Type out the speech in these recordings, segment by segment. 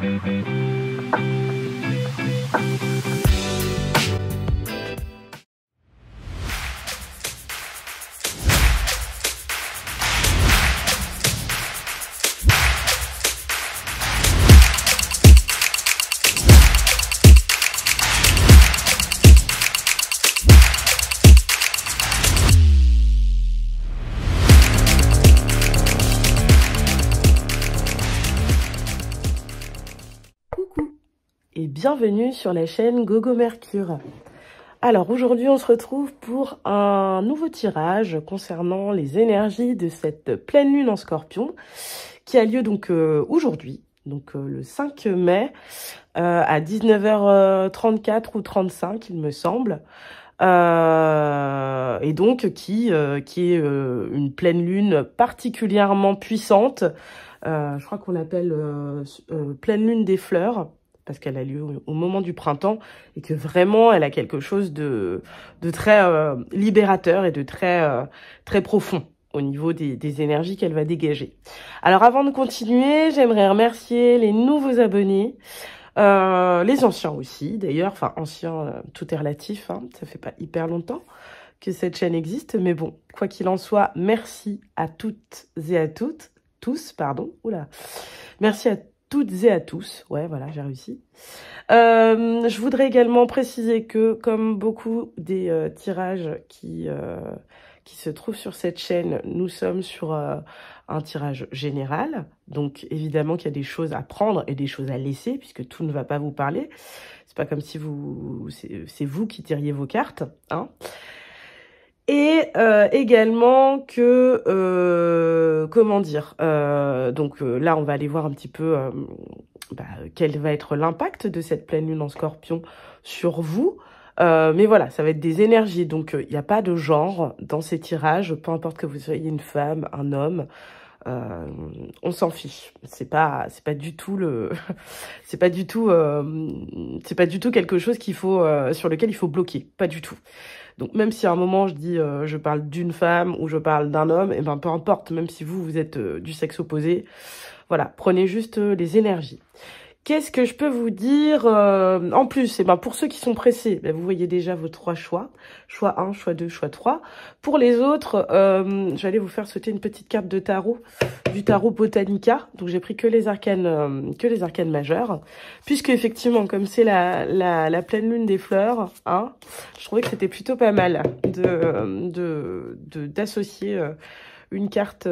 Et bienvenue sur la chaîne Gogo Mercure. Alors aujourd'hui on se retrouve pour un nouveau tirage concernant les énergies de cette pleine lune en Scorpion qui a lieu donc aujourd'hui, donc le 5 mai à 19h34 ou 35 il me semble. Et donc qui est une pleine lune particulièrement puissante. Je crois qu'on l'appelle pleine lune des fleurs, parce qu'elle a lieu au moment du printemps, et que vraiment, elle a quelque chose de très libérateur et de très profond au niveau des énergies qu'elle va dégager. Alors, avant de continuer, j'aimerais remercier les nouveaux abonnés, les anciens aussi, d'ailleurs, enfin, anciens, tout est relatif, hein, ça fait pas hyper longtemps que cette chaîne existe, mais bon, quoi qu'il en soit, merci à toutes et à tous, pardon, oula, merci à toutes et à tous, ouais, voilà, j'ai réussi. Je voudrais également préciser que, comme beaucoup des tirages qui se trouvent sur cette chaîne, nous sommes sur un tirage général. Donc, évidemment qu'il y a des choses à prendre et des choses à laisser, puisque tout ne va pas vous parler. C'est pas comme si c'est vous qui tiriez vos cartes, hein. Et également que, comment dire, donc là on va aller voir un petit peu quel va être l'impact de cette pleine lune en Scorpion sur vous. Mais voilà, ça va être des énergies, donc il n'y a pas de genre dans ces tirages, peu importe que vous soyez une femme, un homme. On s'en fiche, c'est pas du tout c'est pas du tout quelque chose qu'il faut sur lequel il faut bloquer, pas du tout. Donc même si à un moment je dis je parle d'une femme ou je parle d'un homme, et ben peu importe, même si vous êtes du sexe opposé, voilà, prenez juste les énergies. Qu'est-ce que je peux vous dire en plus? Et ben pour ceux qui sont pressés, ben vous voyez déjà vos 3 choix. Choix 1, choix 2, choix 3. Pour les autres, j'allais vous faire sauter une petite carte de tarot, du tarot Botanica. Donc j'ai pris que les arcanes majeures. Puisque effectivement, comme c'est la pleine lune des fleurs, hein, je trouvais que c'était plutôt pas mal d'associer une carte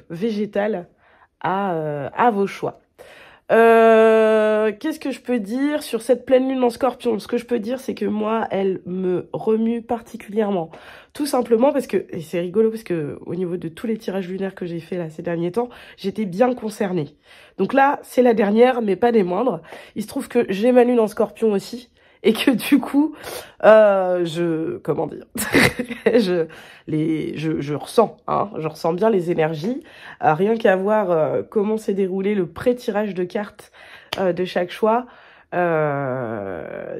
végétale à vos choix. Qu'est-ce que je peux dire sur cette pleine lune en Scorpion? Ce que je peux dire, c'est que moi, elle me remue particulièrement. Tout simplement parce que, et c'est rigolo parce que au niveau de tous les tirages lunaires que j'ai fait là ces derniers temps, j'étais bien concernée. Donc là, c'est la dernière, mais pas des moindres. Il se trouve que j'ai ma lune en Scorpion aussi. Et que du coup, comment dire, je ressens, hein, je ressens bien les énergies. Rien qu'à voir comment s'est déroulé le pré-tirage de cartes de chaque choix,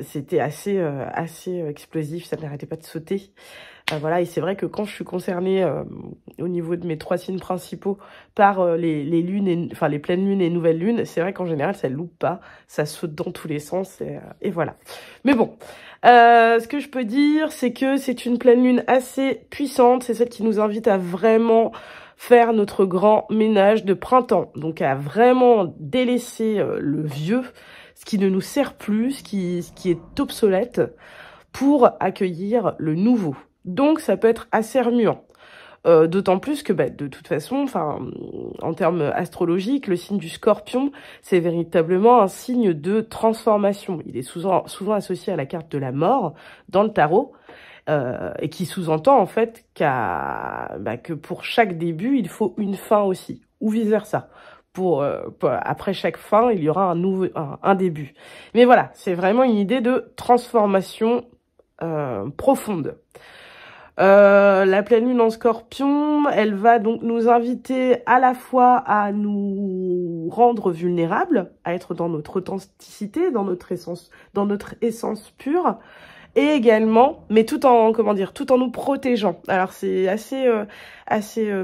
c'était assez explosif, ça n'arrêtait pas de sauter. Voilà, et c'est vrai que quand je suis concernée au niveau de mes 3 signes principaux par les lunes, enfin les pleines lunes et nouvelles lunes, c'est vrai qu'en général ça loupe pas, ça saute dans tous les sens et voilà. Mais bon, ce que je peux dire, c'est que c'est une pleine lune assez puissante, c'est celle qui nous invite à vraiment faire notre grand ménage de printemps, donc à vraiment délaisser le vieux, ce qui ne nous sert plus, ce qui est obsolète, pour accueillir le nouveau. Donc ça peut être assez remuant. D'autant plus que de toute façon, enfin, en termes astrologiques, le signe du Scorpion, c'est véritablement un signe de transformation. Il est souvent associé à la carte de la mort dans le tarot, et qui sous-entend en fait que pour chaque début, il faut une fin aussi, ou vice-versa. Après chaque fin, il y aura un début. Mais voilà, c'est vraiment une idée de transformation profonde. La pleine lune en Scorpion, elle va donc nous inviter à la fois à nous rendre vulnérables, à être dans notre authenticité, dans notre essence pure, et également, mais tout en nous protégeant. Alors c'est assez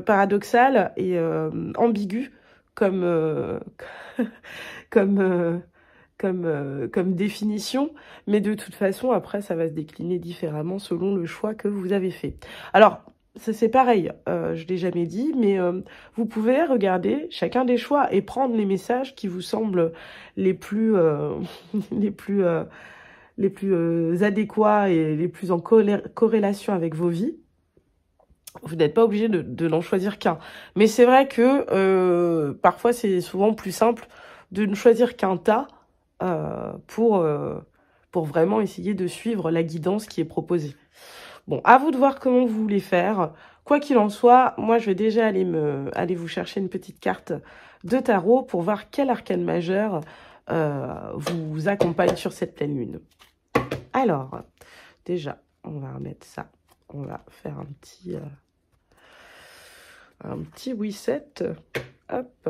paradoxal et ambigu comme comme définition, mais de toute façon, après, ça va se décliner différemment selon le choix que vous avez fait. Alors, c'est pareil, je l'ai jamais dit, mais vous pouvez regarder chacun des choix et prendre les messages qui vous semblent les plus, les plus adéquats et les plus en corrélation avec vos vies. Vous n'êtes pas obligé de n'en choisir qu'un. Mais c'est vrai que parfois, c'est souvent plus simple de ne choisir qu'un tas pour vraiment essayer de suivre la guidance qui est proposée. Bon, à vous de voir comment vous voulez faire. Quoi qu'il en soit, moi, je vais déjà aller vous chercher une petite carte de tarot pour voir quel arcane majeur vous accompagne sur cette pleine lune. Alors, déjà, on va remettre ça. On va faire un petit reset. Hop.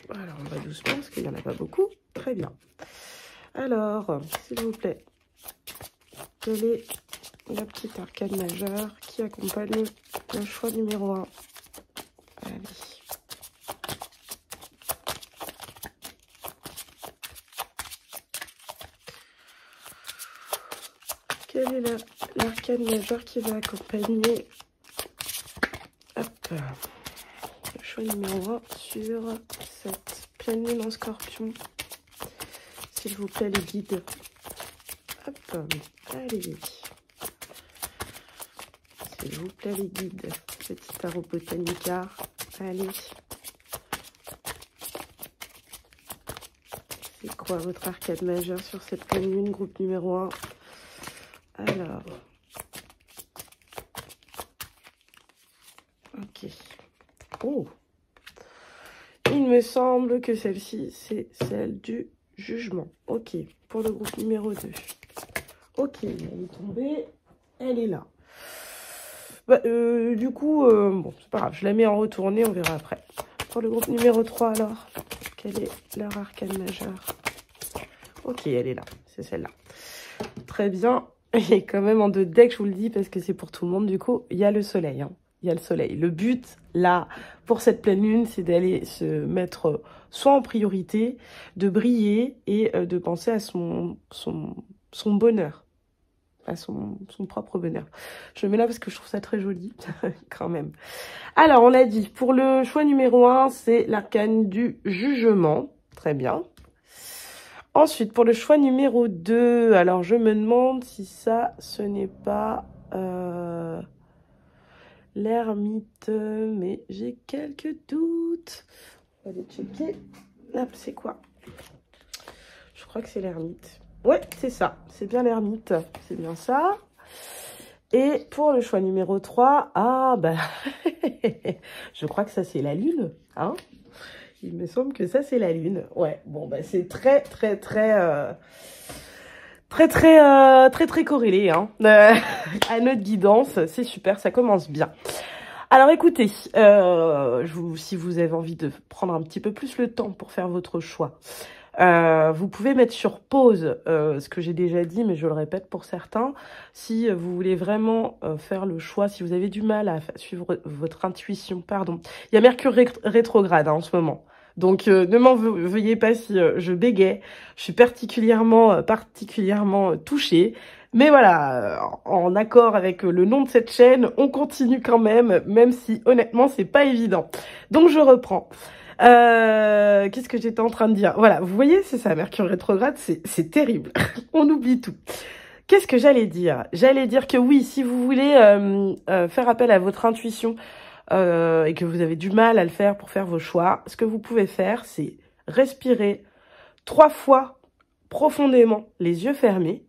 Voilà, on va doucement parce qu'il n'y en a pas beaucoup. Très bien. Alors, s'il vous plaît, quelle est la petite arcane majeure qui accompagne le choix numéro 1? Allez. Quelle est l'arcane majeure qui va accompagner le choix numéro 1 sur cette pleine lune en scorpion? S'il vous plaît, les guides. Hop, allez. S'il vous plaît, les guides. Petit tarot botanica. Allez. C'est quoi votre arcade majeure sur cette pleine lune, groupe numéro 1? Alors. Ok. Oh. Il me semble que celle-ci, c'est celle du jugement. Ok. Pour le groupe numéro 2. Ok. Elle est tombée. Elle est là. Bah, du coup, bon, c'est pas grave. Je la mets en retournée. On verra après. Pour le groupe numéro 3, alors. Quelle est leur arcane majeure? Ok, elle est là. C'est celle-là. Très bien. Et quand même en 2 decks, je vous le dis, parce que c'est pour tout le monde. Du coup, il y a le soleil. Hein. Il y a le soleil. Le but, là, pour cette pleine lune, c'est d'aller se mettre soit en priorité, de briller et de penser à son bonheur, à son propre bonheur. Je le mets là parce que je trouve ça très joli, quand même. Alors, on l'a dit, pour le choix numéro 1, c'est l'arcane du jugement. Très bien. Ensuite, pour le choix numéro 2, alors je me demande si ça, ce n'est pas l'ermite, mais j'ai quelques doutes. On va aller checker. Hop, c'est quoi? Je crois que c'est l'ermite. Ouais, c'est ça, c'est bien l'ermite, c'est bien ça. Et pour le choix numéro 3, ah bah, je crois que ça c'est la lune, hein. Il me semble que ça, c'est la lune. Ouais, bon, bah, c'est très corrélé, hein, à notre guidance. C'est super, ça commence bien. Alors, écoutez, si vous avez envie de prendre un petit peu plus le temps pour faire votre choix, vous pouvez mettre sur pause ce que j'ai déjà dit, mais je le répète pour certains. Si vous voulez vraiment faire le choix, si vous avez du mal à suivre votre intuition, pardon. Il y a Mercure rétrograde hein, en ce moment. Donc, ne m'en veuillez pas si je bégaye. Je suis particulièrement touchée. Mais voilà, en accord avec le nom de cette chaîne, on continue quand même si honnêtement, c'est pas évident. Donc, je reprends. Qu'est-ce que j'étais en train de dire? Voilà, vous voyez, c'est ça, Mercure rétrograde, c'est terrible. On oublie tout. Qu'est-ce que j'allais dire? J'allais dire que oui, si vous voulez faire appel à votre intuition et que vous avez du mal à le faire pour faire vos choix, ce que vous pouvez faire, c'est respirer 3 fois profondément, les yeux fermés,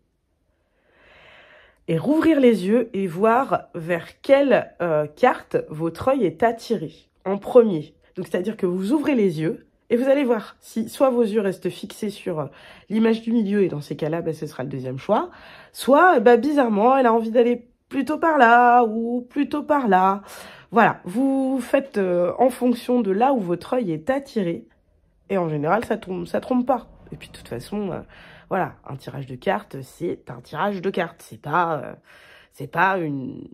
et rouvrir les yeux et voir vers quelle carte votre œil est attiré en premier. Donc, c'est-à-dire que vous ouvrez les yeux et vous allez voir si soit vos yeux restent fixés sur l'image du milieu, et dans ces cas-là, bah, ce sera le deuxième choix, soit, bah, bizarrement, elle a envie d'aller plutôt par là ou plutôt par là. Voilà, vous faites en fonction de là où votre œil est attiré, et en général, ça trompe pas. Et puis, de toute façon, voilà, un tirage de cartes, c'est un tirage de cartes, c'est pas une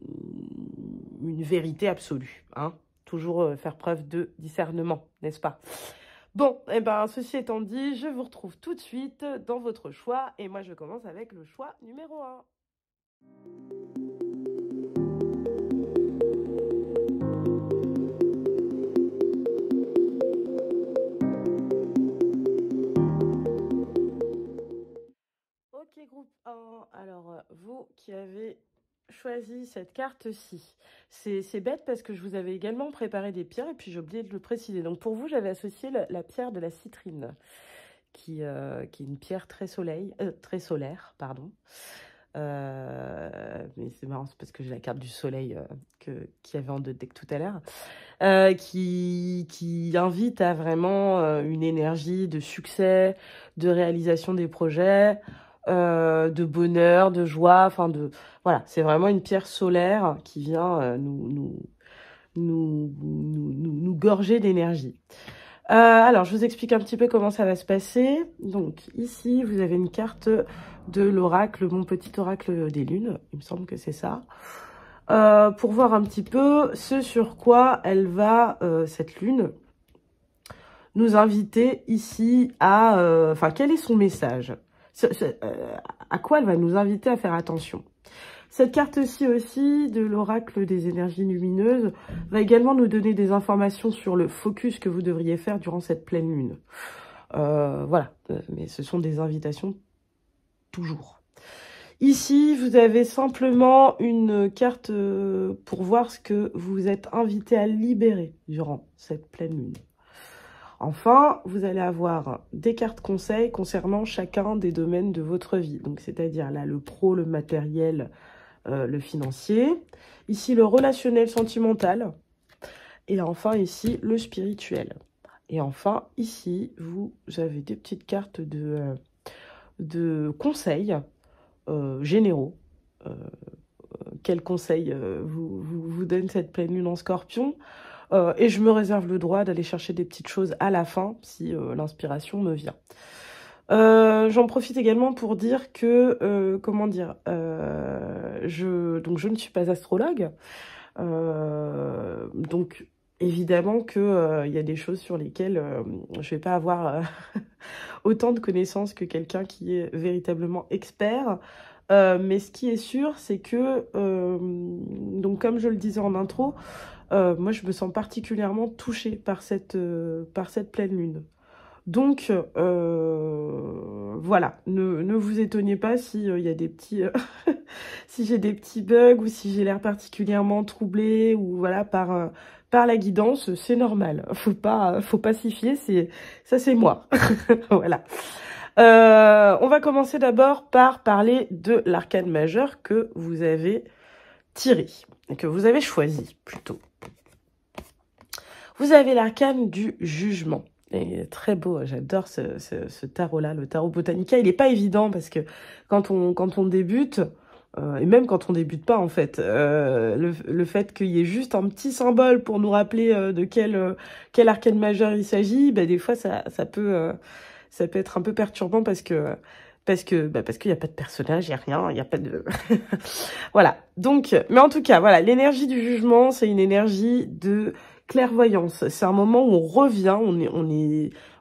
vérité absolue, hein. toujours faire preuve de discernement, n'est-ce pas? Bon, et ben, ceci étant dit, je vous retrouve tout de suite dans votre choix. Et moi, je commence avec le choix numéro 1. Ok, groupe 1. Alors, vous qui avez choisi cette carte-ci, c'est bête parce que je vous avais également préparé des pierres et puis j'ai oublié de le préciser. Donc, pour vous, j'avais associé la pierre de la citrine, qui est une pierre très solaire, pardon. Mais c'est marrant, c'est parce que j'ai la carte du soleil qu'il y avait en 2 decks tout à l'heure, qui invite à vraiment une énergie de succès, de réalisation des projets, de bonheur, de joie, enfin voilà, c'est vraiment une pierre solaire qui vient nous gorger d'énergie. Alors, je vous explique un petit peu comment ça va se passer. Donc, ici, vous avez une carte de l'oracle, mon petit oracle des lunes. Il me semble que c'est ça. Pour voir un petit peu ce sur quoi elle va, cette lune, nous inviter ici à... Enfin, quel est son message? À quoi elle va nous inviter à faire attention? Cette carte-ci aussi, de l'oracle des énergies lumineuses, va également nous donner des informations sur le focus que vous devriez faire durant cette pleine lune. Voilà, mais ce sont des invitations toujours. Ici, vous avez simplement une carte pour voir ce que vous êtes invité à libérer durant cette pleine lune. Enfin, vous allez avoir des cartes conseils concernant chacun des domaines de votre vie. Donc, c'est-à-dire là, le pro, le matériel, le financier. Ici, le relationnel sentimental. Et enfin, ici, le spirituel. Et enfin, ici, vous avez des petites cartes de conseils généraux. Quels conseils vous donne cette pleine lune en Scorpion? Et je me réserve le droit d'aller chercher des petites choses à la fin, si l'inspiration me vient. J'en profite également pour dire que, comment dire, donc je ne suis pas astrologue, donc évidemment que y a des choses sur lesquelles je vais pas avoir autant de connaissances que quelqu'un qui est véritablement expert. Mais ce qui est sûr, c'est que, donc comme je le disais en intro, moi je me sens particulièrement touchée par cette pleine lune. Donc, voilà, ne vous étonnez pas si y a des petits, si j'ai des petits bugs ou si j'ai l'air particulièrement troublée ou voilà par la guidance, c'est normal. Faut pas s'y fier, ça c'est moi. Voilà. On va commencer d'abord par parler de l'arcane majeur que vous avez tiré, et que vous avez choisi plutôt. Vous avez l'arcane du jugement. Et très beau, j'adore ce tarot-là, le tarot Botanica. Il n'est pas évident parce que quand on débute, et même quand on débute pas en fait, le fait qu'il y ait juste un petit symbole pour nous rappeler de quel arcane majeur il s'agit, bah, des fois ça peut être un peu perturbant parce qu'il y a pas de personnage, il y a rien, il y a pas de voilà. Donc, mais en tout cas, voilà, l'énergie du jugement, c'est une énergie de clairvoyance. C'est un moment où on revient,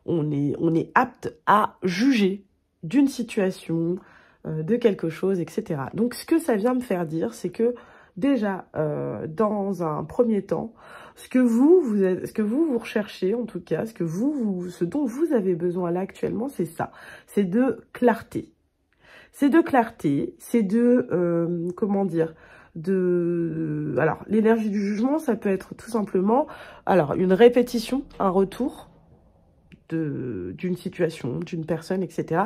on est apte à juger d'une situation, de quelque chose, etc. Donc, ce que ça vient me faire dire, c'est que déjà, dans un premier temps, ce que vous recherchez, en tout cas, ce dont vous avez besoin là actuellement, c'est ça. C'est de clarté. C'est de clarté, c'est de, comment dire, alors, l'énergie du jugement, ça peut être tout simplement, alors, une répétition, un retour d'une situation, d'une personne, etc.,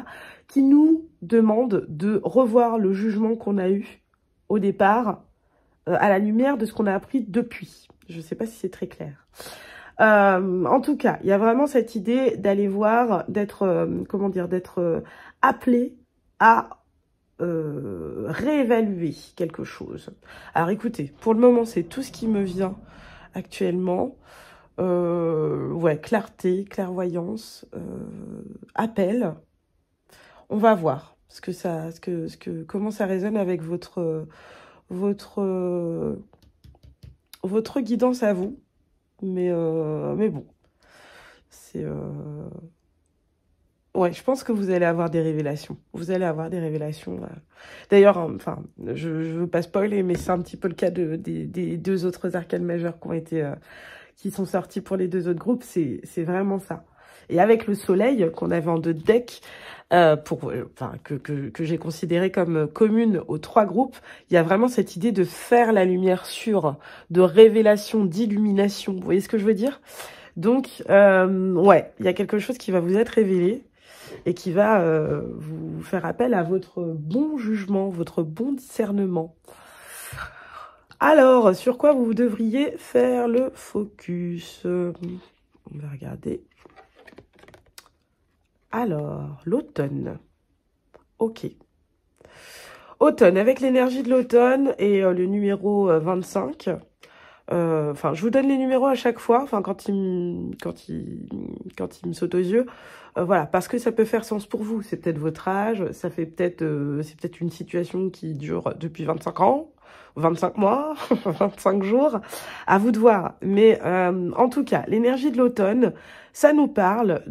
qui nous demande de revoir le jugement qu'on a eu au départ, à la lumière de ce qu'on a appris depuis. Je ne sais pas si c'est très clair. En tout cas, il y a vraiment cette idée d'aller voir, d'être, comment dire, d'être appelé à réévaluer quelque chose. Alors écoutez, pour le moment, c'est tout ce qui me vient actuellement. Ouais, clarté, clairvoyance, appel. On va voir comment ça résonne avec votre guidance à vous. Mais bon, c'est... Ouais, je pense que vous allez avoir des révélations. Vous allez avoir des révélations. D'ailleurs, enfin, je veux pas spoiler, mais c'est un petit peu le cas des deux autres arcanes majeures qui ont été... qui sont sortis pour les deux autres groupes, c'est vraiment ça. Et avec le soleil qu'on avait en 2 decks, que j'ai considéré comme commune aux 3 groupes, il y a vraiment cette idée de faire la lumière sur, de révélation, d'illumination. Vous voyez ce que je veux dire? Donc, ouais, il y a quelque chose qui va vous être révélé et qui va vous faire appel à votre bon jugement, votre bon discernement. Alors, sur quoi vous devriez faire le focus? On va regarder. Alors, l'automne. Ok. Automne, avec l'énergie de l'automne et le numéro 25. Enfin, je vous donne les numéros à chaque fois, enfin, quand il me saute aux yeux. Voilà, parce que ça peut faire sens pour vous. C'est peut-être votre âge, ça fait peut-être, c'est peut-être une situation qui dure depuis 25 ans, 25 mois, 25 jours. À vous de voir. Mais en tout cas, l'énergie de l'automne, ça nous parle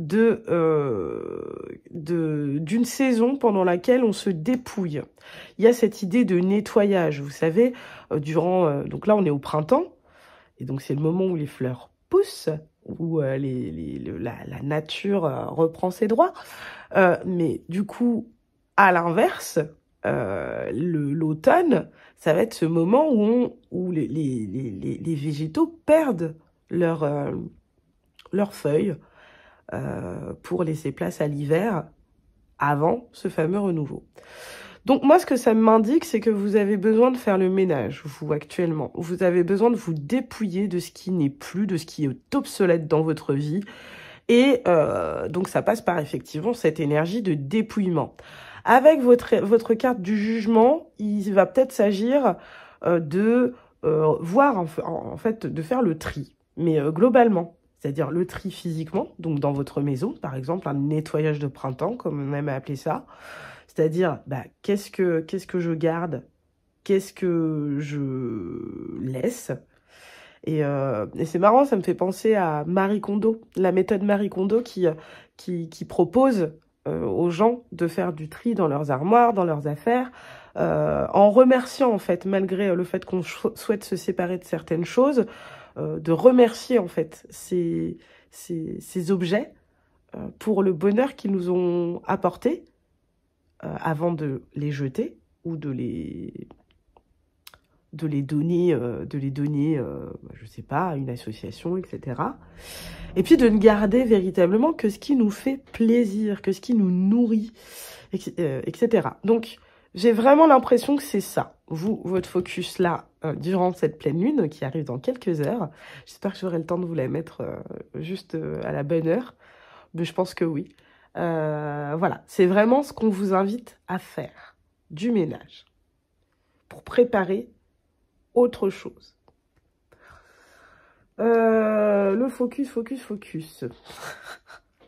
d'une saison pendant laquelle on se dépouille. Il y a cette idée de nettoyage, vous savez, donc là, on est au printemps. Et donc, c'est le moment où les fleurs poussent, où la nature reprend ses droits. Mais du coup, à l'inverse, l'automne, ça va être ce moment où les végétaux perdent leurs feuilles pour laisser place à l'hiver avant ce fameux renouveau. Donc moi, ce que ça m'indique, c'est que vous avez besoin de faire le ménage, vous, actuellement. Vous avez besoin de vous dépouiller de ce qui n'est plus, de ce qui est obsolète dans votre vie. Et donc ça passe par effectivement cette énergie de dépouillement. Avec votre carte du jugement, il va peut-être s'agir de voir, en fait, de faire le tri. Mais globalement, c'est-à-dire le tri physiquement, donc dans votre maison, par exemple, un nettoyage de printemps, comme on aime appeler ça. C'est-à-dire, qu'est-ce que je garde? Qu'est-ce que je laisse? Et c'est marrant, ça me fait penser à Marie Kondo, la méthode Marie Kondo qui propose aux gens de faire du tri dans leurs armoires, dans leurs affaires, en remerciant, en fait, malgré le fait qu'on souhaite se séparer de certaines choses, de remercier, en fait, ces objets pour le bonheur qu'ils nous ont apporté, avant de les jeter ou de les donner, je sais pas, à une association, etc. Et puis de ne garder véritablement que ce qui nous fait plaisir, que ce qui nous nourrit, etc. Donc, j'ai vraiment l'impression que c'est ça, votre focus là, durant cette pleine lune qui arrive dans quelques heures. J'espère que j'aurai le temps de vous la mettre juste à la bonne heure, mais je pense que oui. Voilà, c'est vraiment ce qu'on vous invite à faire, du ménage, pour préparer autre chose. Le focus.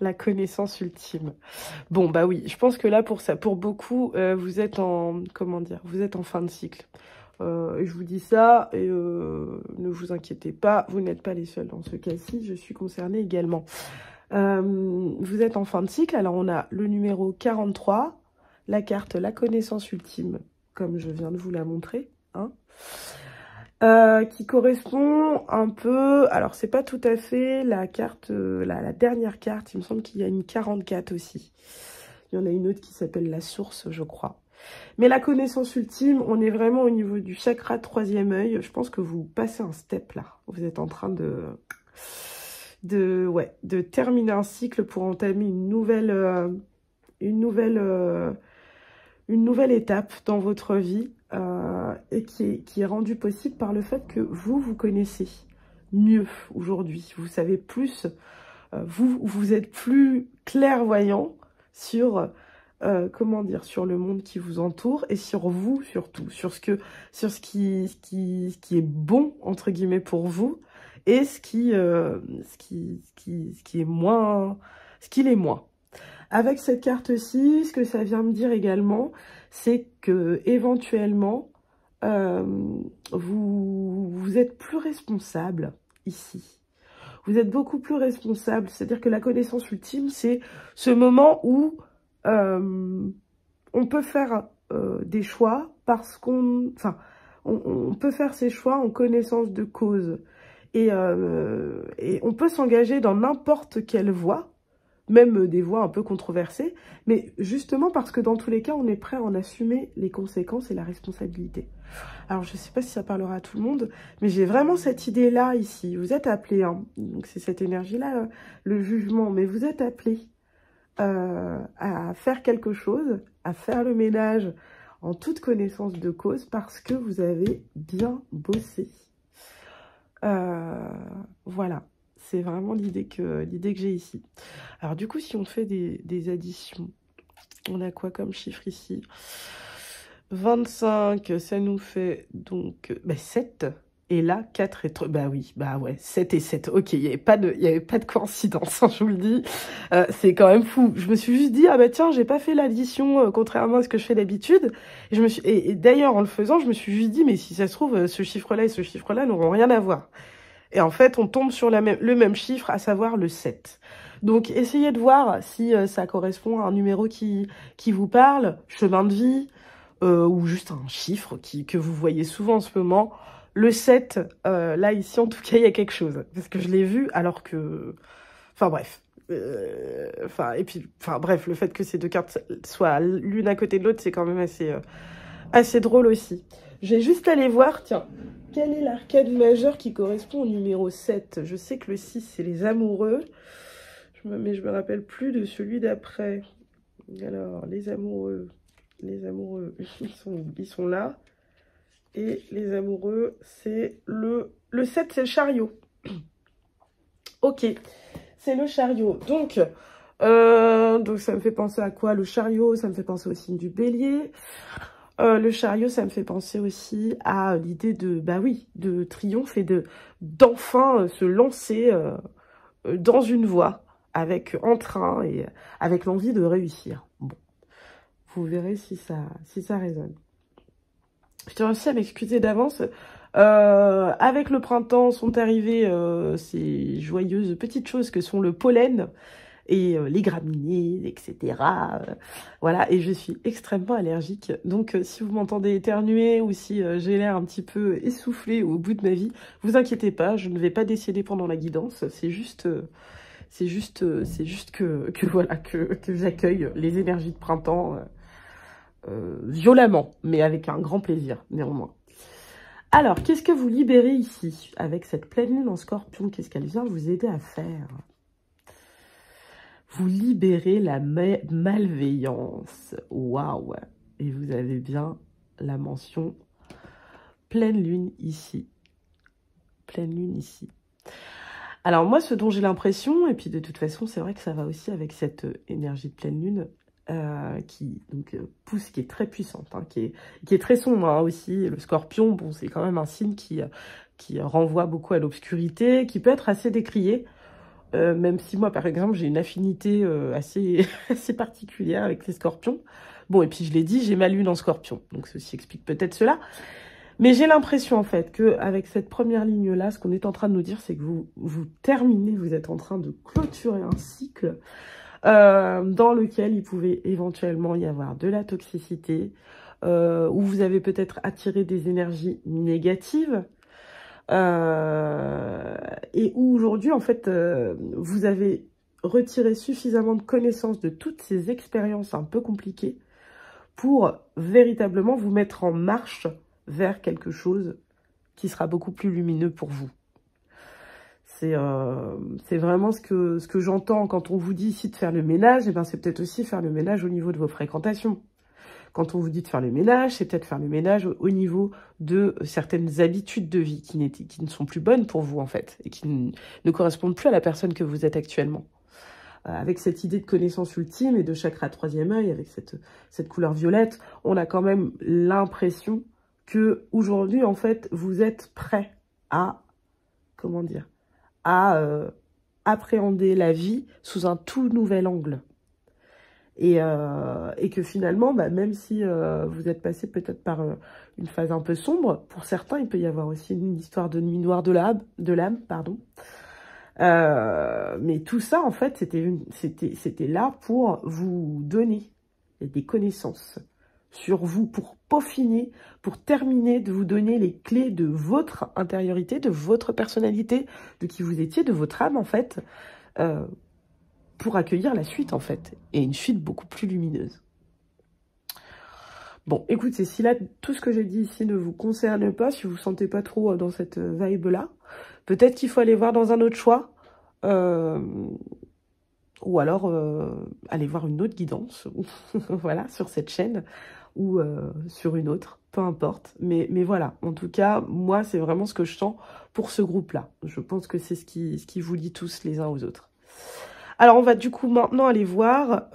La connaissance ultime. Bon, bah oui, je pense que là, pour beaucoup, vous êtes en, comment dire, vous êtes en fin de cycle. Et je vous dis ça, et ne vous inquiétez pas, vous n'êtes pas les seuls dans ce cas-ci, je suis concernée également. Vous êtes en fin de cycle, alors on a le numéro 43, la carte La connaissance ultime, comme je viens de vous la montrer, hein, qui correspond un peu, alors c'est pas tout à fait la carte, la dernière carte, il me semble qu'il y a une 44 aussi. Il y en a une autre qui s'appelle la source, je crois. Mais la connaissance ultime, on est vraiment au niveau du chakra 3e œil. Je pense que vous passez un step là. Vous êtes en train de terminer un cycle pour entamer une nouvelle étape dans votre vie, et qui est rendue possible par le fait que vous connaissez mieux aujourd'hui. Vous savez plus, vous êtes plus clairvoyant sur, comment dire, sur le monde qui vous entoure et sur vous surtout, sur ce qui est bon, entre guillemets, pour vous, et ce qui est moins, ce qui l'est moins. Avec cette carte-ci, ce que ça vient me dire également, c'est que éventuellement, vous êtes plus responsable ici. vous êtes beaucoup plus responsable. C'est-à-dire que la connaissance ultime, c'est ce moment où on peut faire des choix parce qu'on... Enfin, on peut faire ses choix en connaissance de cause. Et on peut s'engager dans n'importe quelle voie, même des voies un peu controversées, mais justement parce que dans tous les cas, on est prêt à en assumer les conséquences et la responsabilité. Alors, je ne sais pas si ça parlera à tout le monde, mais j'ai vraiment cette idée-là ici. Vous êtes appelés, hein, donc c'est cette énergie-là, le jugement, mais vous êtes appelés à faire quelque chose, à faire le ménage en toute connaissance de cause parce que vous avez bien bossé. Voilà, c'est vraiment l'idée que j'ai ici. Alors du coup, si on fait des additions, on a quoi comme chiffre ici? 25, ça nous fait donc 7. Et là, 4 et 3. Bah oui, bah ouais, 7 et 7. Ok, il n'y avait pas de coïncidence, hein, je vous le dis. C'est quand même fou. Je me suis juste dit, ah bah tiens, j'ai pas fait l'addition, contrairement à ce que je fais d'habitude. Et d'ailleurs, en le faisant, je me suis juste dit, mais si ça se trouve, ce chiffre-là et ce chiffre-là n'auront rien à voir. Et en fait, on tombe sur le même chiffre, à savoir le 7. Donc, essayez de voir si ça correspond à un numéro qui vous parle, chemin de vie, ou juste un chiffre que vous voyez souvent en ce moment. Le 7, là, ici, en tout cas, il y a quelque chose. Parce que je l'ai vu, alors que... Enfin, bref. Bref, le fait que ces deux cartes soient l'une à côté de l'autre, c'est quand même assez drôle aussi. Je vais juste aller voir, tiens, quel est l'arcade majeur qui correspond au numéro 7? Je sais que le 6, c'est les amoureux. Mais je me rappelle plus de celui d'après. Alors, les amoureux, ils sont là. Et les amoureux, c'est le 7, c'est le chariot. Ok, c'est le chariot. Donc, ça me fait penser à quoi? Le chariot, ça me fait penser au signe du bélier. Le chariot, ça me fait penser aussi à l'idée de, bah oui, de triomphe et d'enfin se lancer dans une voie avec entrain et avec l'envie de réussir. Bon, vous verrez si ça résonne. Je tiens aussi à m'excuser d'avance. Avec le printemps sont arrivées ces joyeuses petites choses que sont le pollen et les graminées, etc. Voilà, et je suis extrêmement allergique. Donc, si vous m'entendez éternuer ou si j'ai l'air un petit peu essoufflée au bout de ma vie, vous inquiétez pas, je ne vais pas décéder pendant la guidance. C'est juste que voilà, que j'accueille les énergies de printemps violemment, mais avec un grand plaisir, néanmoins. Alors, qu'est-ce que vous libérez ici, avec cette pleine lune en scorpion? Qu'est-ce qu'elle vient vous aider à faire? Vous libérez la malveillance. Waouh! Et vous avez bien la mention pleine lune ici. Pleine lune ici. Alors moi, ce dont j'ai l'impression, et puis de toute façon, c'est vrai que ça va aussi avec cette énergie de pleine lune, qui pousse, qui est très puissante, hein, qui est très sombre hein, aussi. Le scorpion, bon, c'est quand même un signe qui renvoie beaucoup à l'obscurité, qui peut être assez décrié, même si moi, par exemple, j'ai une affinité assez particulière avec les scorpions. Bon, et puis je l'ai dit, j'ai ma lune en scorpion, donc ceci explique peut-être cela. Mais j'ai l'impression, en fait, qu'avec cette première ligne-là, ce qu'on est en train de nous dire, c'est que vous terminez, vous êtes en train de clôturer un cycle dans lequel il pouvait éventuellement y avoir de la toxicité, où vous avez peut-être attiré des énergies négatives, et où aujourd'hui, en fait, vous avez retiré suffisamment de connaissances de toutes ces expériences un peu compliquées pour véritablement vous mettre en marche vers quelque chose qui sera beaucoup plus lumineux pour vous. C'est vraiment ce que j'entends quand on vous dit ici de faire le ménage, et ben c'est peut-être aussi faire le ménage au niveau de vos fréquentations. Quand on vous dit de faire le ménage, c'est peut-être faire le ménage au niveau de certaines habitudes de vie qui ne sont plus bonnes pour vous en fait, et qui ne correspondent plus à la personne que vous êtes actuellement. Avec cette idée de connaissance ultime et de chakra troisième œil, avec cette couleur violette, on a quand même l'impression que aujourd'hui en fait, vous êtes prêt à, comment dire, à appréhender la vie sous un tout nouvel angle. Et que finalement, bah, même si vous êtes passé peut-être par une phase un peu sombre, pour certains, il peut y avoir aussi une histoire de nuit noire de l'âme, pardon. Mais tout ça, en fait, c'était là pour vous donner des connaissances sur vous, pour peaufiner, pour terminer de vous donner les clés de votre intériorité, de votre personnalité, de qui vous étiez, de votre âme, en fait, pour accueillir la suite, en fait, et une suite beaucoup plus lumineuse. Bon, écoutez, si là, tout ce que j'ai dit ici ne vous concerne pas, si vous ne vous sentez pas trop dans cette vibe-là, peut-être qu'il faut aller voir dans un autre choix, ou alors aller voir une autre guidance, voilà, sur cette chaîne, ou sur une autre, peu importe. Mais voilà, en tout cas, moi, c'est vraiment ce que je sens pour ce groupe-là. Je pense que c'est ce qui vous lie tous les uns aux autres. Alors, on va du coup maintenant aller voir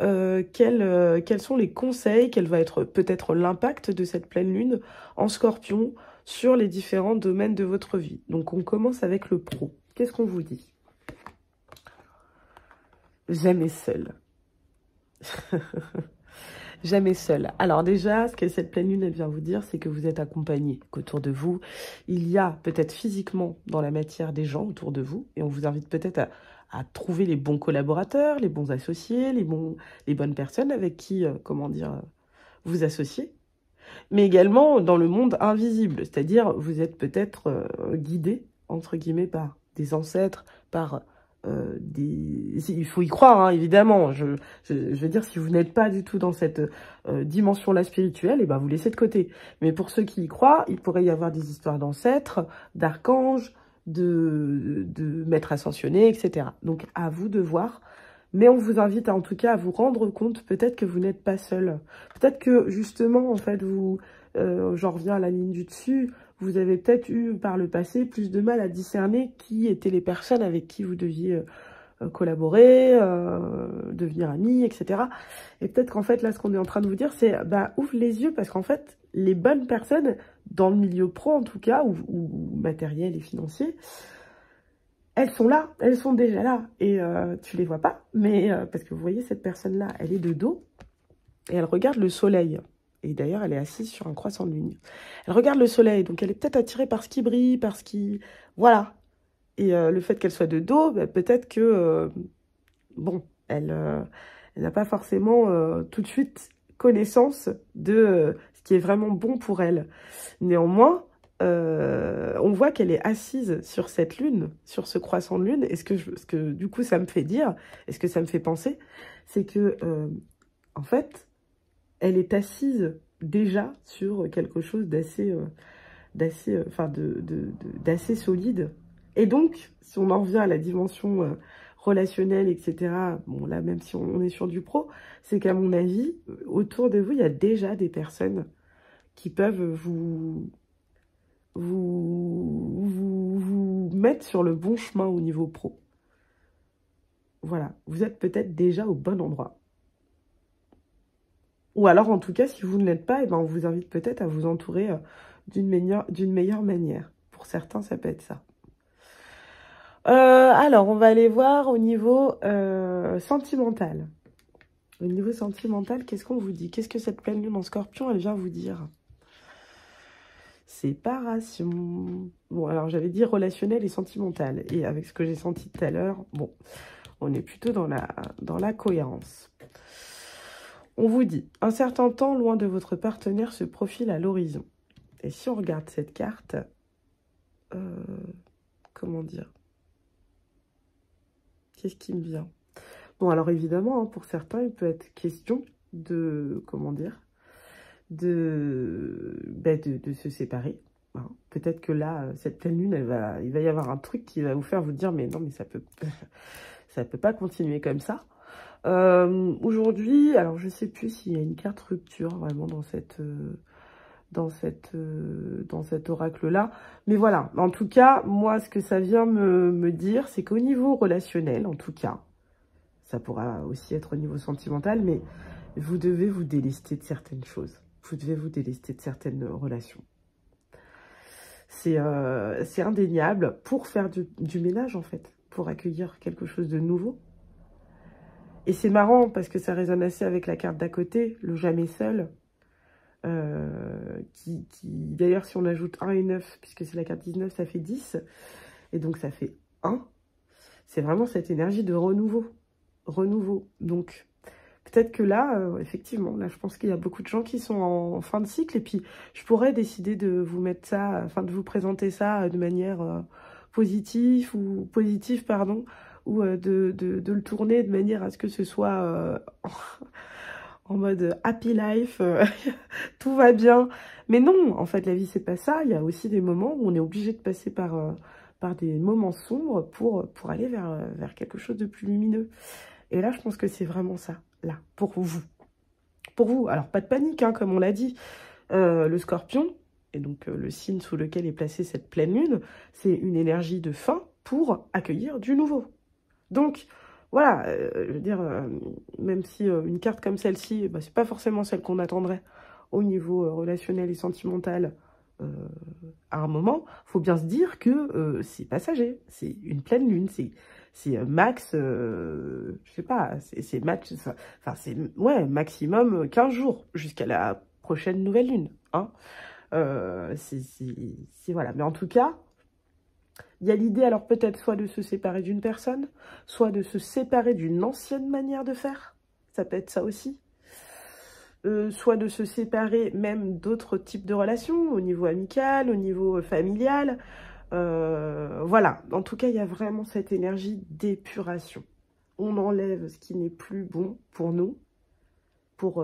quels sont les conseils, quel va être peut-être l'impact de cette pleine lune en Scorpion sur les différents domaines de votre vie. Donc, on commence avec le pro. Qu'est-ce qu'on vous dit? Jamais seul. Jamais seul. Alors déjà, ce que cette pleine lune, elle vient vous dire, c'est que vous êtes accompagné, qu'autour de vous, il y a peut-être physiquement dans la matière des gens autour de vous, et on vous invite peut-être à trouver les bons collaborateurs, les bons associés, les bonnes personnes avec qui, comment dire, vous associer. Mais également dans le monde invisible, c'est-à-dire vous êtes peut-être guidé, entre guillemets, par des ancêtres, par il faut y croire, hein, évidemment. Je veux dire, si vous n'êtes pas du tout dans cette dimension-là spirituelle, et ben vous laissez de côté. Mais pour ceux qui y croient, il pourrait y avoir des histoires d'ancêtres, d'archanges, de maîtres ascensionnés, etc. Donc à vous de voir. Mais on vous invite en tout cas à vous rendre compte, peut-être que vous n'êtes pas seul. Peut-être que justement, en fait, j'en reviens à la ligne du dessus, vous avez peut-être eu par le passé plus de mal à discerner qui étaient les personnes avec qui vous deviez collaborer, devenir amis, etc. Et peut-être qu'en fait, là, ce qu'on est en train de vous dire, c'est ouvre les yeux, parce qu'en fait, les bonnes personnes, dans le milieu pro en tout cas, ou matériel et financier, elles sont là, elles sont déjà là, et tu les vois pas, mais parce que vous voyez, cette personne-là, elle est de dos, et elle regarde le soleil. Et d'ailleurs, elle est assise sur un croissant de lune. Elle regarde le soleil, donc elle est peut-être attirée par ce qui brille, par ce qui... Voilà. Et le fait qu'elle soit de dos, peut-être que, bon, elle n'a pas forcément tout de suite connaissance de ce qui est vraiment bon pour elle. Néanmoins, on voit qu'elle est assise sur cette lune, sur ce croissant de lune, et ce que du coup ça me fait dire, et ce que ça me fait penser, c'est que, en fait, elle est assise déjà sur quelque chose d'assez d'assez solide. Et donc, si on en revient à la dimension relationnelle, etc., bon là, même si on est sur du pro, c'est qu'à mon avis, autour de vous, il y a déjà des personnes qui peuvent vous mettre sur le bon chemin au niveau pro. Voilà, vous êtes peut-être déjà au bon endroit. Ou alors, en tout cas, si vous ne l'êtes pas, on vous invite peut-être à vous entourer d'une meilleure manière. Pour certains, ça peut être ça. Alors, on va aller voir au niveau sentimental. Au niveau sentimental, qu'est-ce qu'on vous dit? Qu'est-ce que cette pleine lune en Scorpion, elle vient vous dire? Séparation. Bon, alors j'avais dit relationnel et sentimental. Et avec ce que j'ai senti tout à l'heure, bon, on est plutôt dans la cohérence. On vous dit, un certain temps loin de votre partenaire se profile à l'horizon. Et si on regarde cette carte, comment dire? Qu'est-ce qui me vient? Bon, alors évidemment, hein, pour certains, il peut être question de, comment dire, de se séparer. Hein. Peut-être que là, cette pleine lune, il va y avoir un truc qui va vous faire vous dire, mais non, mais ça peut pas continuer comme ça. Aujourd'hui, alors je sais plus s'il y a une carte rupture vraiment dans cet oracle-là. Mais voilà, en tout cas, moi, ce que ça vient me dire, c'est qu'au niveau relationnel, en tout cas, ça pourra aussi être au niveau sentimental, mais vous devez vous délester de certaines choses. Vous devez vous délester de certaines relations. C'est indéniable pour faire du ménage, en fait, pour accueillir quelque chose de nouveau. Et c'est marrant parce que ça résonne assez avec la carte d'à côté, le jamais seul. D'ailleurs, si on ajoute 1 et 9, puisque c'est la carte 19, ça fait 10. Et donc, ça fait 1. c'est vraiment cette énergie de renouveau. Renouveau. Donc, peut-être que là, effectivement, là, je pense qu'il y a beaucoup de gens qui sont en fin de cycle. Et puis, je pourrais décider de vous mettre ça, enfin, de vous présenter ça de manière positive, pardon, ou de le tourner de manière à ce que ce soit en mode happy life, tout va bien. Mais non, en fait, la vie, c'est pas ça. Il y a aussi des moments où on est obligé de passer par des moments sombres pour aller vers quelque chose de plus lumineux. Et là, je pense que c'est vraiment ça, là, pour vous. Pour vous, alors pas de panique, hein, comme on l'a dit. Le scorpion, et donc le signe sous lequel est placée cette pleine lune, c'est une énergie de fin pour accueillir du nouveau. Donc, voilà, je veux dire, même si une carte comme celle-ci, bah, c'est pas forcément celle qu'on attendrait au niveau relationnel et sentimental à un moment, faut bien se dire que c'est passager, c'est une pleine lune, c'est max, je sais pas, c'est max, enfin c'est ouais, maximum 15 jours jusqu'à la prochaine nouvelle lune, hein. C'est voilà, mais en tout cas, il y a l'idée alors peut-être soit de se séparer d'une personne, soit de se séparer d'une ancienne manière de faire, ça peut être ça aussi. Soit de se séparer même d'autres types de relations, au niveau amical, au niveau familial. Voilà, en tout cas, il y a vraiment cette énergie d'épuration. On enlève ce qui n'est plus bon pour nous, pour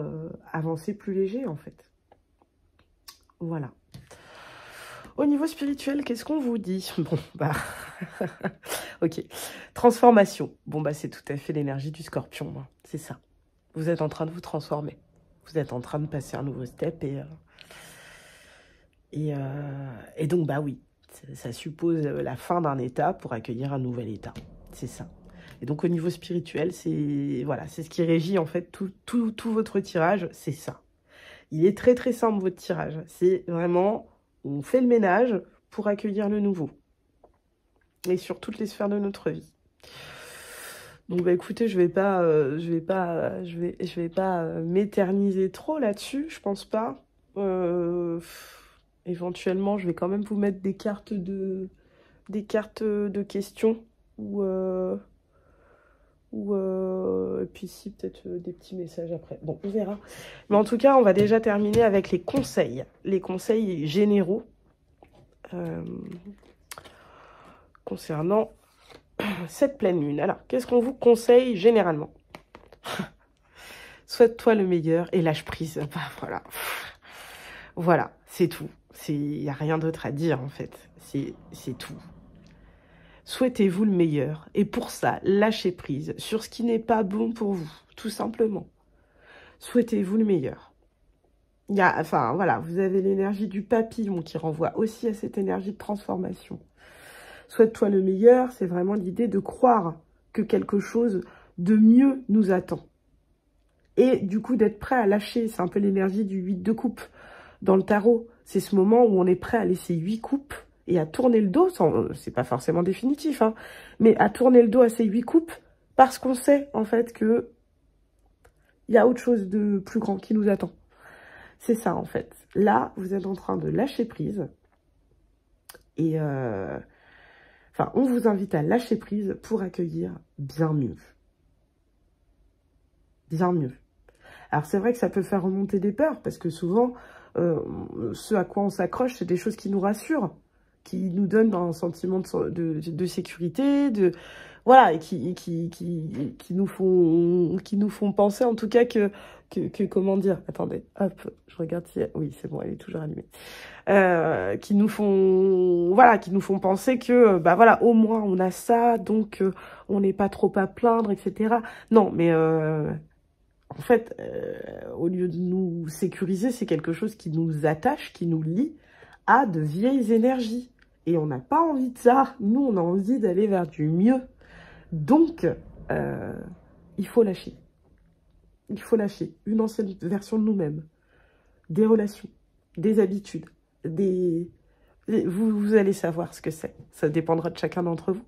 avancer plus léger, en fait. Voilà. Au niveau spirituel, qu'est-ce qu'on vous dit? Bon, bah... ok. Transformation. Bon, bah, c'est tout à fait l'énergie du scorpion, hein. C'est ça. Vous êtes en train de vous transformer. Vous êtes en train de passer un nouveau step et donc, bah oui, ça suppose la fin d'un état pour accueillir un nouvel état. C'est ça. Et donc, au niveau spirituel, c'est voilà, c'est ce qui régit en fait tout votre tirage, c'est ça. Il est très très simple votre tirage. C'est vraiment, on fait le ménage pour accueillir le nouveau. Et sur toutes les sphères de notre vie. Donc bah écoutez, je vais pas m'éterniser trop là-dessus, je pense pas. Éventuellement, je vais quand même vous mettre des cartes de questions et puis ici peut-être des petits messages après. Bon, on verra. Mais en tout cas, on va déjà terminer avec les conseils généraux concernant cette pleine lune. Alors, qu'est-ce qu'on vous conseille généralement? Souhaite-toi le meilleur et lâche prise. Bah, voilà. Voilà, c'est tout. Il n'y a rien d'autre à dire, en fait. C'est tout. Souhaitez-vous le meilleur. Et pour ça, lâchez prise sur ce qui n'est pas bon pour vous, tout simplement. Souhaitez-vous le meilleur. Enfin, voilà, vous avez l'énergie du papillon qui renvoie aussi à cette énergie de transformation. Souhaite-toi le meilleur, c'est vraiment l'idée de croire que quelque chose de mieux nous attend. Et du coup, d'être prêt à lâcher, c'est un peu l'énergie du 8 de coupe dans le tarot. C'est ce moment où on est prêt à laisser 8 coupes et à tourner le dos, c'est pas forcément définitif, hein, mais à tourner le dos à ces 8 coupes parce qu'on sait, en fait, que il y a autre chose de plus grand qui nous attend. C'est ça, en fait. Là, vous êtes en train de lâcher prise et... Enfin, on vous invite à lâcher prise pour accueillir bien mieux. Bien mieux. Alors, c'est vrai que ça peut faire remonter des peurs, parce que souvent, ce à quoi on s'accroche, c'est des choses qui nous rassurent, qui nous donnent un sentiment de sécurité, voilà, et qui nous font penser, en tout cas, que comment dire, attendez, hop, je regarde si... Oui, c'est bon, elle est toujours allumée. Qui nous font penser que, bah voilà, au moins on a ça, donc on n'est pas trop à plaindre, etc. Non, mais en fait, au lieu de nous sécuriser, c'est quelque chose qui nous attache, qui nous lie à de vieilles énergies. Et on n'a pas envie de ça. Nous, on a envie d'aller vers du mieux. Donc, il faut lâcher. Il faut lâcher une ancienne version de nous-mêmes, des relations, des habitudes, vous allez savoir ce que c'est. Ça dépendra de chacun d'entre vous.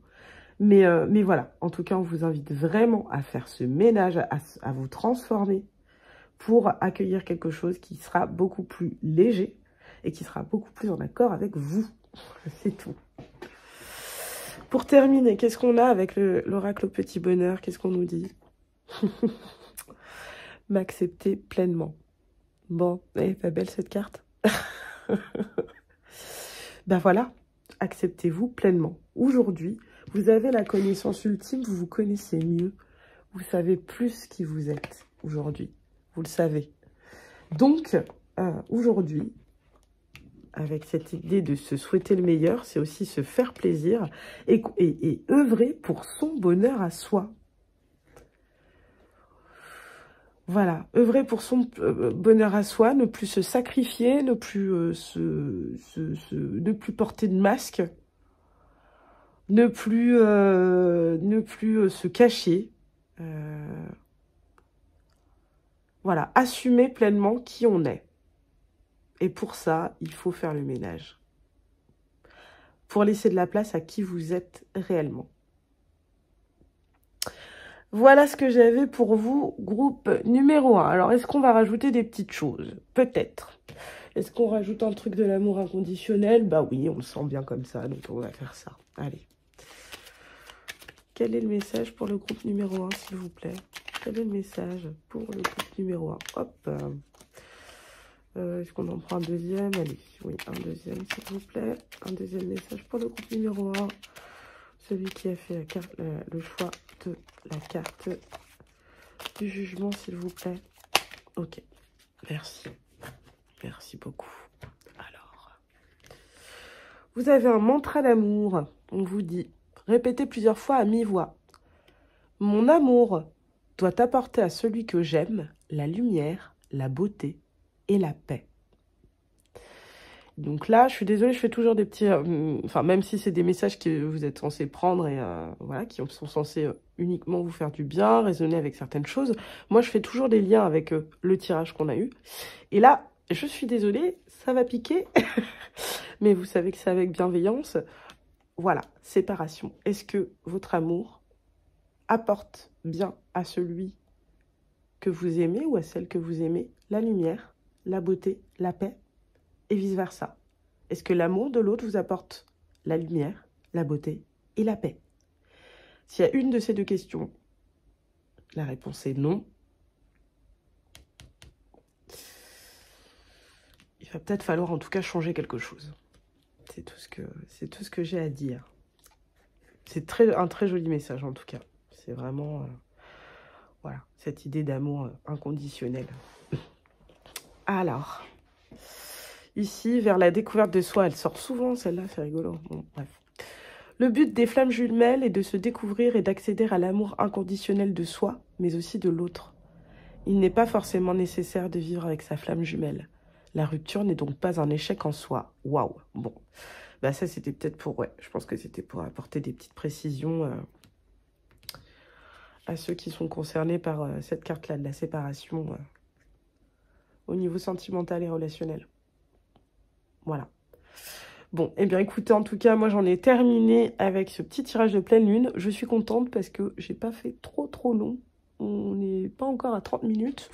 Mais voilà, en tout cas, on vous invite vraiment à faire ce ménage, à vous transformer pour accueillir quelque chose qui sera beaucoup plus léger et qui sera beaucoup plus en accord avec vous. C'est tout. Pour terminer, qu'est-ce qu'on a avec l'oracle au petit bonheur? Qu'est-ce qu'on nous dit? M'accepter pleinement. Bon, elle est pas belle cette carte? Ben voilà, acceptez-vous pleinement. Aujourd'hui, vous avez la connaissance ultime, vous vous connaissez mieux. Vous savez plus qui vous êtes aujourd'hui. Vous le savez. Donc, aujourd'hui, avec cette idée de se souhaiter le meilleur, c'est aussi se faire plaisir et œuvrer pour son bonheur à soi. Voilà, œuvrer pour son bonheur à soi, ne plus se sacrifier, ne plus, ne plus porter de masque, ne plus se cacher. Voilà, assumer pleinement qui on est. Et pour ça, il faut faire le ménage. Pour laisser de la place à qui vous êtes réellement. Voilà ce que j'avais pour vous, groupe numéro 1. Alors, est-ce qu'on va rajouter des petites choses? Peut-être. Est-ce qu'on rajoute un truc de l'amour inconditionnel? Bah oui, on le sent bien comme ça, donc on va faire ça. Allez. Quel est le message pour le groupe numéro 1, s'il vous plaît? Quel est le message pour le groupe numéro 1? Hop. Est-ce qu'on en prend un deuxième? Allez, oui, un deuxième, s'il vous plaît. Un deuxième message pour le groupe numéro 1. Celui qui a fait le choix de la carte du jugement, s'il vous plaît. Ok, merci. Merci beaucoup. Alors, vous avez un mantra d'amour. On vous dit, répétez plusieurs fois à mi-voix. Mon amour doit apporter à celui que j'aime la lumière, la beauté et la paix. Donc là, je suis désolée, je fais toujours des petits... enfin, même si c'est des messages que vous êtes censés prendre et voilà, qui sont censés uniquement vous faire du bien, résonner avec certaines choses. Moi, je fais toujours des liens avec le tirage qu'on a eu. Et là, je suis désolée, ça va piquer. Mais vous savez que c'est avec bienveillance. Voilà, séparation. Est-ce que votre amour apporte bien à celui que vous aimez ou à celle que vous aimez la lumière, la beauté, la paix et vice-versa? Est-ce que l'amour de l'autre vous apporte la lumière, la beauté et la paix? S'il y a une de ces deux questions, la réponse est non. Il va peut-être falloir en tout cas changer quelque chose. C'est tout ce que j'ai à dire. C'est un très joli message en tout cas. C'est vraiment voilà, cette idée d'amour inconditionnel. Alors... Ici, vers la découverte de soi, elle sort souvent, celle-là, c'est rigolo. Bon, bref. Le but des flammes jumelles est de se découvrir et d'accéder à l'amour inconditionnel de soi, mais aussi de l'autre. Il n'est pas forcément nécessaire de vivre avec sa flamme jumelle. La rupture n'est donc pas un échec en soi. Waouh. Bon, bah ça c'était peut-être pour... Ouais, je pense que c'était pour apporter des petites précisions à ceux qui sont concernés par cette carte-là de la séparation au niveau sentimental et relationnel. Voilà. Bon, eh bien écoutez, en tout cas, moi j'en ai terminé avec ce petit tirage de pleine lune. Je suis contente parce que j'ai pas fait trop long. On n'est pas encore à 30 minutes.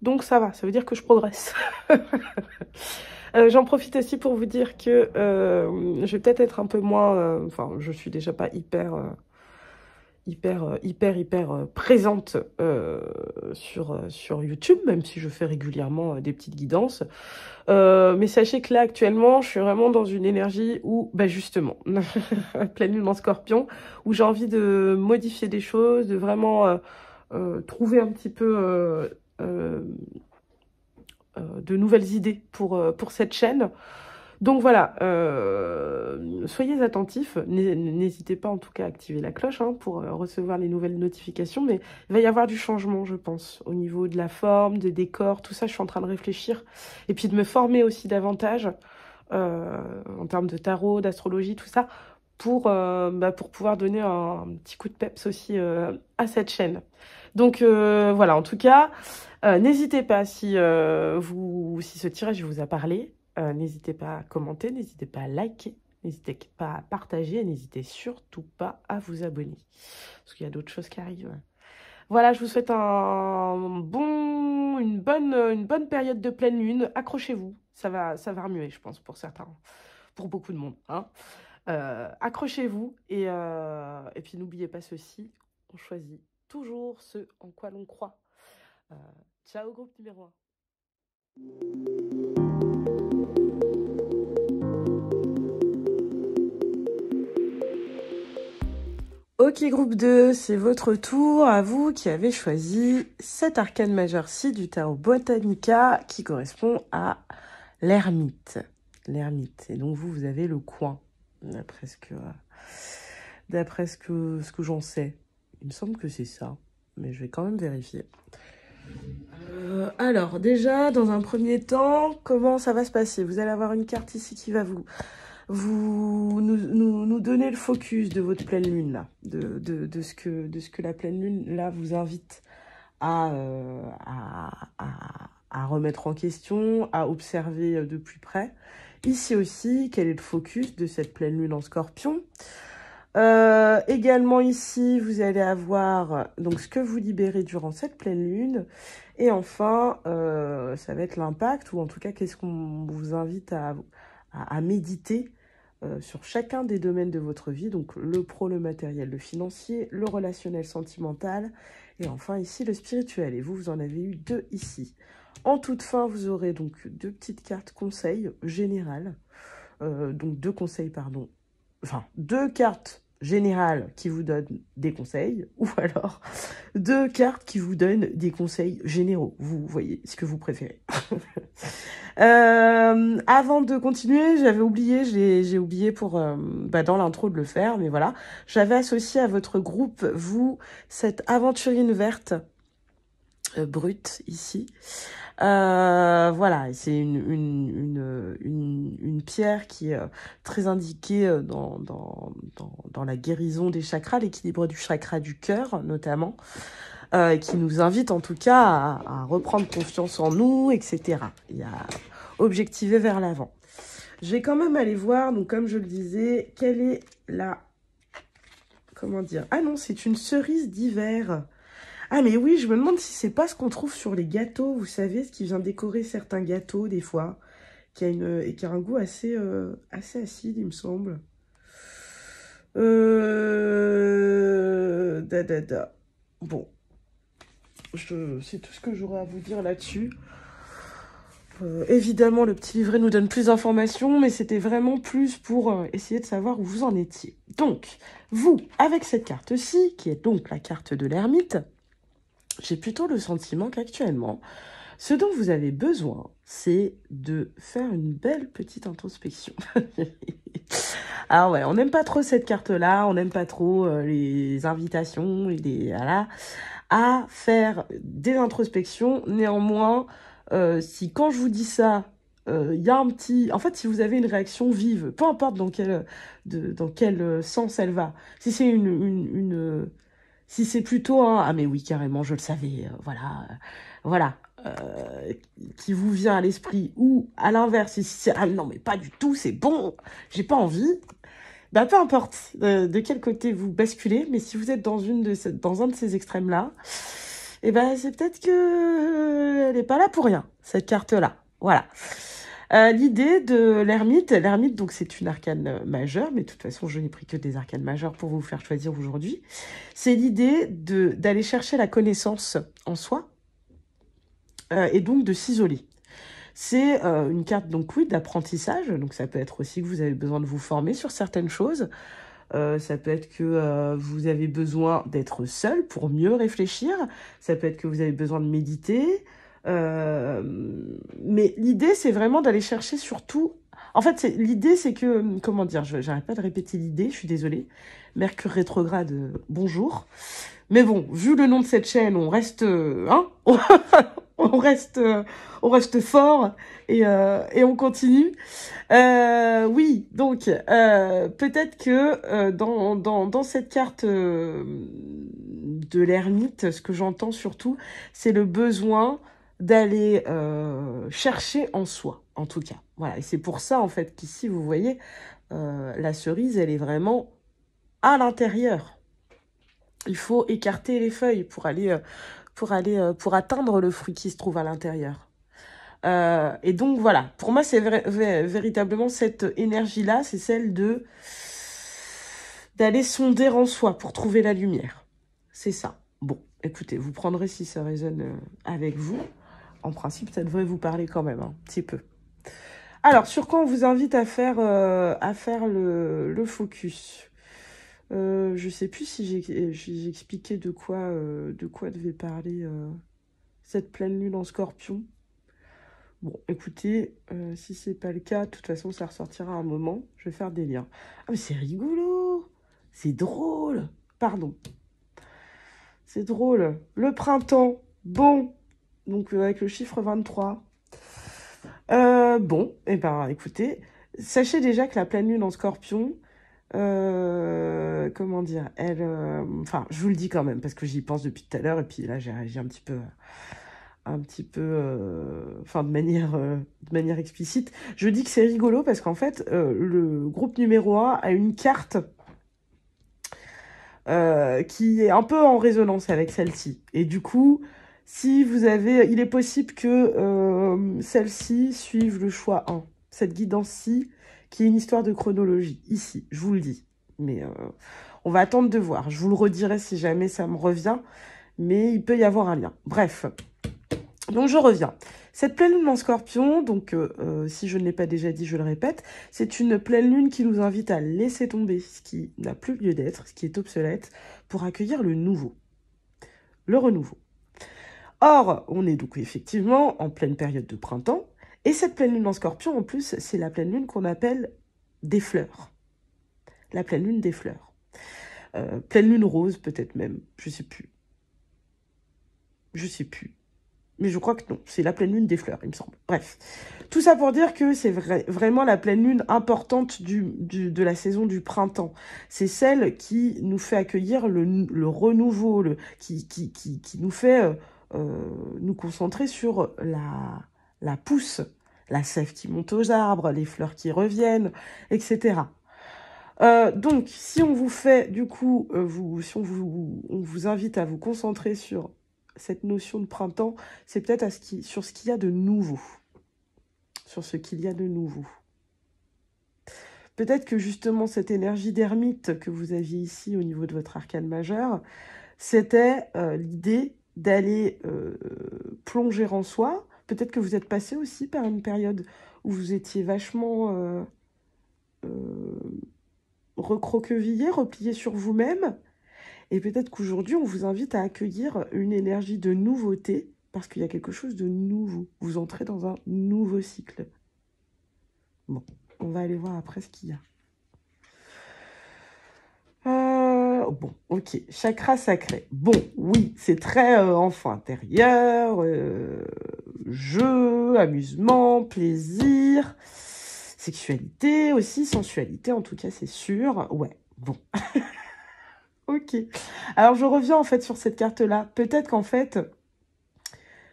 Donc ça va, ça veut dire que je progresse. J'en profite aussi pour vous dire que je vais peut-être être un peu moins... Enfin, je suis déjà pas hyper présente sur YouTube, même si je fais régulièrement des petites guidances. Mais sachez que là, actuellement, je suis vraiment dans une énergie où, bah justement, pleine lune en scorpion, où j'ai envie de modifier des choses, de vraiment trouver un petit peu de nouvelles idées pour cette chaîne. Donc voilà, soyez attentifs, n'hésitez pas en tout cas à activer la cloche pour recevoir les nouvelles notifications, mais il va y avoir du changement je pense, au niveau de la forme, des décors, tout ça je suis en train de réfléchir, et puis de me former aussi davantage en termes de tarot, d'astrologie, tout ça, pour pouvoir donner un petit coup de peps aussi à cette chaîne. Donc voilà, en tout cas, n'hésitez pas si ce tirage vous a parlé. N'hésitez pas à commenter, n'hésitez pas à liker, n'hésitez pas à partager, n'hésitez surtout pas à vous abonner. Parce qu'il y a d'autres choses qui arrivent. Voilà, je vous souhaite une bonne période de pleine lune. Accrochez-vous, ça va remuer, je pense, pour certains, pour beaucoup de monde. Accrochez-vous et puis n'oubliez pas ceci, on choisit toujours ce en quoi l'on croit. Ciao groupe numéro 1. Ok groupe 2, c'est votre tour, à vous qui avez choisi cet arcane majeur-ci du Tarot Botanica qui correspond à l'ermite. L'ermite. Et donc vous avez le coin, d'après ce que j'en sais. Il me semble que c'est ça, mais je vais quand même vérifier. Alors déjà, dans un premier temps, comment ça va se passer? Vous allez avoir une carte ici qui va nous donner le focus de votre pleine lune là, de ce que la pleine lune là vous invite à remettre en question, à observer de plus près. Ici aussi, quel est le focus de cette pleine lune en Scorpion? Également ici, vous allez avoir donc ce que vous libérez durant cette pleine lune. Et enfin, ça va être l'impact, ou en tout cas, qu'est-ce qu'on vous invite à méditer sur chacun des domaines de votre vie. Donc le pro, le matériel, le financier, le relationnel, sentimental. Et enfin ici, le spirituel. Et vous en avez eu 2 ici. En toute fin, vous aurez donc 2 petites cartes conseils générales. Donc 2 conseils, pardon. Enfin, 2 cartes générales qui vous donnent des conseils, ou alors 2 cartes qui vous donnent des conseils généraux. Vous voyez ce que vous préférez. Avant de continuer, j'avais oublié, j'ai oublié dans l'intro de le faire, mais voilà. J'avais associé à votre groupe, vous, cette aventurine verte brute ici. Voilà, c'est une pierre qui est très indiquée dans la guérison des chakras, l'équilibre du chakra du cœur notamment, qui nous invite en tout cas à reprendre confiance en nous, etc. Et à objectiver vers l'avant. Je vais quand même aller voir, donc comme je le disais, quelle est la... Comment dire? Ah non, c'est une cerise d'hiver. Ah mais oui, je me demande si c'est pas ce qu'on trouve sur les gâteaux, vous savez, ce qui vient décorer certains gâteaux des fois, qui a un goût assez acide, il me semble. Bon, c'est tout ce que j'aurais à vous dire là-dessus. Évidemment, le petit livret nous donne plus d'informations, mais c'était vraiment plus pour essayer de savoir où vous en étiez. Donc, vous, avec cette carte-ci, qui est donc la carte de l'ermite, j'ai plutôt le sentiment qu'actuellement, ce dont vous avez besoin, c'est de faire une belle petite introspection. Alors ouais, on n'aime pas trop cette carte-là, on n'aime pas trop les invitations, voilà, à faire des introspections. Néanmoins, si quand je vous dis ça, il y a un petit... En fait, si vous avez une réaction vive, peu importe dans quel sens elle va, si c'est si c'est plutôt un « Ah mais oui, carrément, je le savais, voilà, qui vous vient à l'esprit, ou à l'inverse, si c'est « Ah non, mais pas du tout, c'est bon, j'ai pas envie », bah, peu importe de quel côté vous basculez, mais si vous êtes dans un de ces extrêmes-là, et ben c'est peut-être que elle n'est pas là pour rien, cette carte-là. Voilà. L'idée de l'ermite, donc c'est une arcane majeure, mais de toute façon je n'ai pris que des arcanes majeures pour vous faire choisir aujourd'hui. C'est l'idée d'aller chercher la connaissance en soi et donc de s'isoler. C'est une carte donc oui d'apprentissage, donc ça peut être aussi que vous avez besoin de vous former sur certaines choses. Ça peut être que vous avez besoin d'être seul pour mieux réfléchir. Ça peut être que vous avez besoin de méditer. Mais l'idée, c'est vraiment d'aller chercher surtout... En fait, l'idée, c'est que... Comment dire? J'arrête pas de répéter l'idée, je suis désolée. Mercure rétrograde, bonjour. Mais bon, vu le nom de cette chaîne, on reste... Hein on reste fort et on continue. Oui, donc peut-être que dans cette carte de l'ermite, ce que j'entends surtout, c'est le besoin d'aller chercher en soi, en tout cas. Voilà, et c'est pour ça en fait qu'ici, vous voyez, la cerise, elle est vraiment à l'intérieur. Il faut écarter les feuilles pour atteindre le fruit qui se trouve à l'intérieur. Et donc voilà, pour moi c'est véritablement cette énergie-là, c'est celle de d'aller sonder en soi pour trouver la lumière. C'est ça. Bon, écoutez, vous prendrez si ça résonne avec vous. En principe, ça devrait vous parler quand même, un petit peu. Alors, sur quoi on vous invite à faire le focus? Je sais plus si j'ai expliqué de quoi devait parler cette pleine lune en Scorpion. Bon, écoutez, si c'est pas le cas, de toute façon, ça ressortira un moment. Je vais faire des liens. Ah, mais c'est rigolo! C'est drôle! Pardon. C'est drôle. Le printemps, bon. Donc, avec le chiffre 23. Bon, et ben, écoutez, sachez déjà que la pleine lune en Scorpion, comment dire, enfin, je vous le dis quand même, parce que j'y pense depuis tout à l'heure, et puis là, j'ai réagi enfin de manière explicite. Je dis que c'est rigolo parce qu'en fait, le groupe numéro 1 a une carte qui est un peu en résonance avec celle-ci. Et du coup, si vous avez, il est possible que celle-ci suive le choix 1. Cette guidance-ci, qui est une histoire de chronologie, ici, je vous le dis. Mais on va attendre de voir. Je vous le redirai si jamais ça me revient, mais il peut y avoir un lien. Bref. Donc je reviens. Cette pleine lune en Scorpion, donc si je ne l'ai pas déjà dit, je le répète, c'est une pleine lune qui nous invite à laisser tomber ce qui n'a plus lieu d'être, ce qui est obsolète, pour accueillir le nouveau, le renouveau. Or, on est donc effectivement en pleine période de printemps, et cette pleine lune en Scorpion, en plus, c'est la pleine lune qu'on appelle des fleurs. La pleine lune des fleurs. Pleine lune rose, peut-être même, je sais plus. Je sais plus. Mais je crois que non, c'est la pleine lune des fleurs, il me semble. Bref, tout ça pour dire que c'est vraiment la pleine lune importante de la saison du printemps. C'est celle qui nous fait accueillir le renouveau, qui nous fait nous concentrer sur la pousse, la sève qui monte aux arbres, les fleurs qui reviennent, etc. Donc, si on vous fait, du coup, si on vous invite à vous concentrer sur cette notion de printemps, c'est peut-être sur ce qu'il y a de nouveau. Sur ce qu'il y a de nouveau. Peut-être que justement cette énergie d'ermite que vous aviez ici au niveau de votre arcane majeur, c'était l'idée d'aller plonger en soi. Peut-être que vous êtes passé aussi par une période où vous étiez vachement recroquevillé, replié sur vous-même. Et peut-être qu'aujourd'hui, on vous invite à accueillir une énergie de nouveauté, parce qu'il y a quelque chose de nouveau. Vous entrez dans un nouveau cycle. Bon, on va aller voir après ce qu'il y a. Bon, ok, chakra sacré. Bon, oui, c'est très enfant intérieur, jeu, amusement, plaisir, sexualité aussi, sensualité, en tout cas, c'est sûr. Ouais, bon. Ok. Alors, je reviens en fait sur cette carte-là. Peut-être qu'en fait,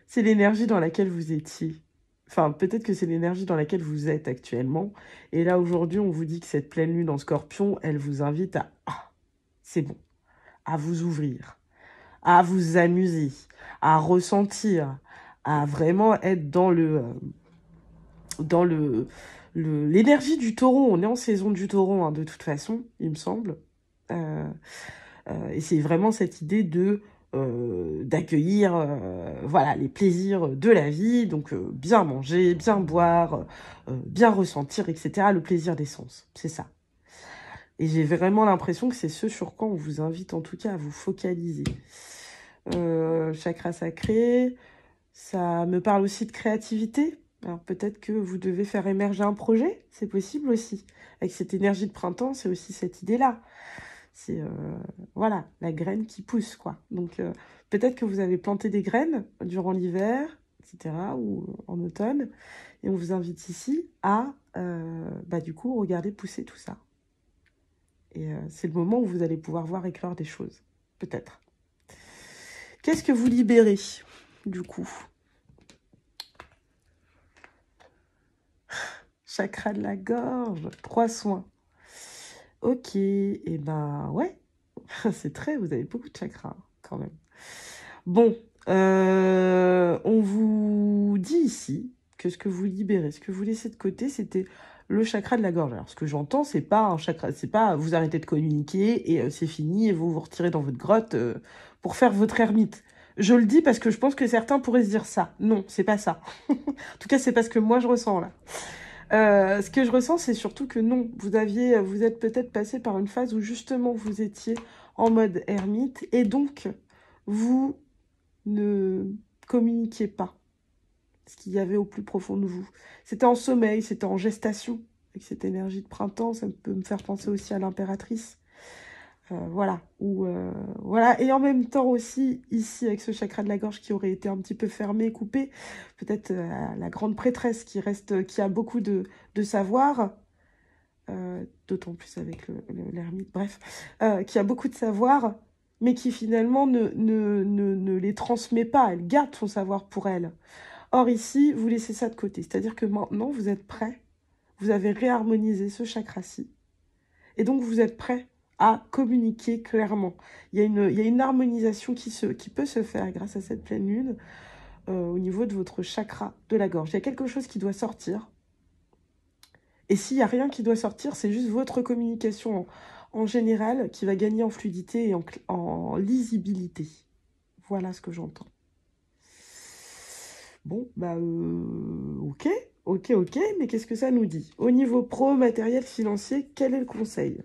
c'est l'énergie dans laquelle vous étiez. Enfin, peut-être que c'est l'énergie dans laquelle vous êtes actuellement. Et là, aujourd'hui, on vous dit que cette pleine lune en Scorpion, elle vous invite à... Ah, c'est bon. À vous ouvrir, à vous amuser, à ressentir, à vraiment être dans l'énergie du taureau. On est en saison du taureau, hein, de toute façon, il me semble. Et c'est vraiment cette idée d'accueillir voilà, les plaisirs de la vie, donc bien manger, bien boire, bien ressentir, etc. Le plaisir des sens, c'est ça. Et j'ai vraiment l'impression que c'est ce sur quoi on vous invite en tout cas à vous focaliser. Chakra sacré, ça me parle aussi de créativité. Alors peut-être que vous devez faire émerger un projet, c'est possible aussi. Avec cette énergie de printemps, c'est aussi cette idée-là. C'est, voilà, la graine qui pousse, quoi. Donc peut-être que vous avez planté des graines durant l'hiver, etc., ou en automne, et on vous invite ici à, du coup, regarder pousser tout ça. Et c'est le moment où vous allez pouvoir voir éclore des choses, peut-être. Qu'est-ce que vous libérez, du coup? Chakra de la gorge, 3 soins. Ok, et ben ouais, c'est très, vous avez beaucoup de chakras, quand même. Bon, on vous dit ici que ce que vous libérez, ce que vous laissez de côté, c'était le chakra de la gorge. Alors, ce que j'entends, c'est pas un chakra, c'est pas vous arrêtez de communiquer et c'est fini et vous vous retirez dans votre grotte pour faire votre ermite. Je le dis parce que je pense que certains pourraient se dire ça. Non, c'est pas ça. En tout cas, c'est pas ce que moi je ressens là. Ce que je ressens, c'est surtout que non, vous êtes peut-être passé par une phase où justement vous étiez en mode ermite et donc vous ne communiquiez pas ce qu'il y avait au plus profond de vous. C'était en sommeil, c'était en gestation, avec cette énergie de printemps, ça peut me faire penser aussi à l'impératrice. Voilà, voilà, et en même temps aussi, ici, avec ce chakra de la gorge qui aurait été un petit peu fermé, coupé, peut-être la grande prêtresse qui a beaucoup de savoir, d'autant plus avec l'ermite, bref, qui a beaucoup de savoir, mais qui finalement ne les transmet pas, elle garde son savoir pour elle. Or ici, vous laissez ça de côté, c'est-à-dire que maintenant, vous êtes prêt, vous avez réharmonisé ce chakra-ci, et donc vous êtes prêt à communiquer clairement. Il y a une harmonisation qui peut se faire grâce à cette pleine lune au niveau de votre chakra de la gorge. Il y a quelque chose qui doit sortir. Et s'il n'y a rien qui doit sortir, c'est juste votre communication en général qui va gagner en fluidité et en lisibilité. Voilà ce que j'entends. Bon, bah, ok, mais qu'est-ce que ça nous dit? Au niveau pro, matériel, financier, quel est le conseil?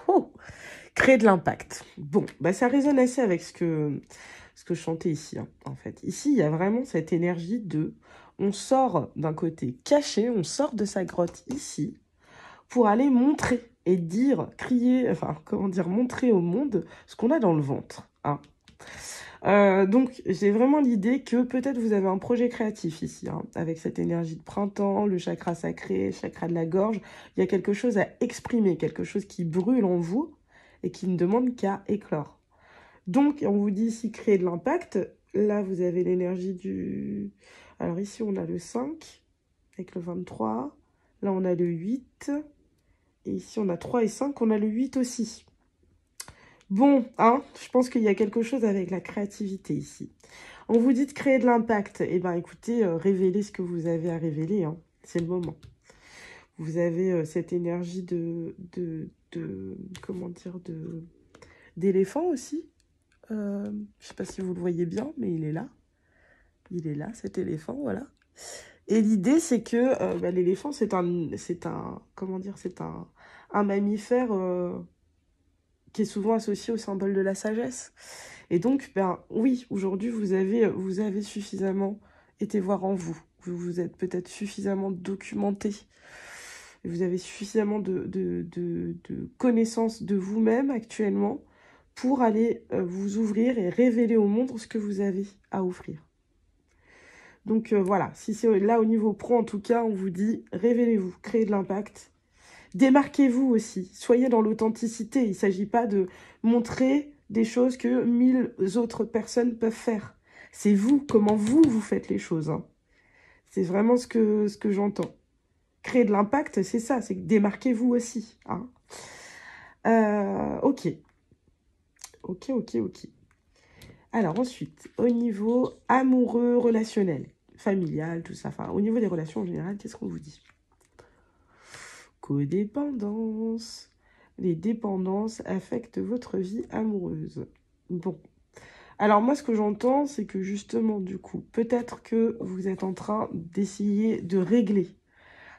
Oh, créer de l'impact. Bon, bah ça résonne assez avec ce que je chantais ici, hein, en fait. Ici, il y a vraiment cette énergie de... On sort d'un côté caché, on sort de sa grotte ici, pour aller montrer et dire, crier, enfin, comment dire, montrer au monde ce qu'on a dans le ventre, hein. Donc, j'ai vraiment l'idée que peut-être vous avez un projet créatif ici, hein, avec cette énergie de printemps, le chakra sacré, le chakra de la gorge. Il y a quelque chose à exprimer, quelque chose qui brûle en vous et qui ne demande qu'à éclore. Donc, on vous dit ici créer de l'impact. Là, vous avez l'énergie du... Alors ici, on a le 5 avec le 23. Là, on a le 8. Et ici, on a 3 et 5. On a le 8 aussi. Bon, hein, je pense qu'il y a quelque chose avec la créativité ici. On vous dit de créer de l'impact. Eh bien, écoutez, révélez ce que vous avez à révéler, hein. C'est le moment. Vous avez cette énergie comment dire, d'éléphant aussi. Je ne sais pas si vous le voyez bien, mais il est là. Il est là, cet éléphant, voilà. Et l'idée, c'est que bah, l'éléphant, c'est comment dire, c'est un mammifère... qui est souvent associé au symbole de la sagesse. Et donc, ben oui, aujourd'hui, vous avez suffisamment été voir en vous. Vous vous êtes peut-être suffisamment documenté. Vous avez suffisamment de connaissances de vous-même actuellement pour aller vous ouvrir et révéler au monde ce que vous avez à offrir. Donc voilà, si c'est là au niveau pro, en tout cas, on vous dit, révélez-vous, créez de l'impact. Démarquez-vous aussi, soyez dans l'authenticité. Il ne s'agit pas de montrer des choses que 1000 autres personnes peuvent faire. C'est vous, comment vous faites les choses, hein. C'est vraiment ce que j'entends. Créer de l'impact, c'est ça, c'est démarquez-vous aussi, hein. Ok. Alors ensuite, au niveau amoureux, relationnel, familial, tout ça, enfin au niveau des relations en général, qu'est-ce qu'on vous dit? Codépendance. Les dépendances affectent votre vie amoureuse. Bon. Alors moi, ce que j'entends, c'est que justement, du coup, peut-être que vous êtes en train d'essayer de régler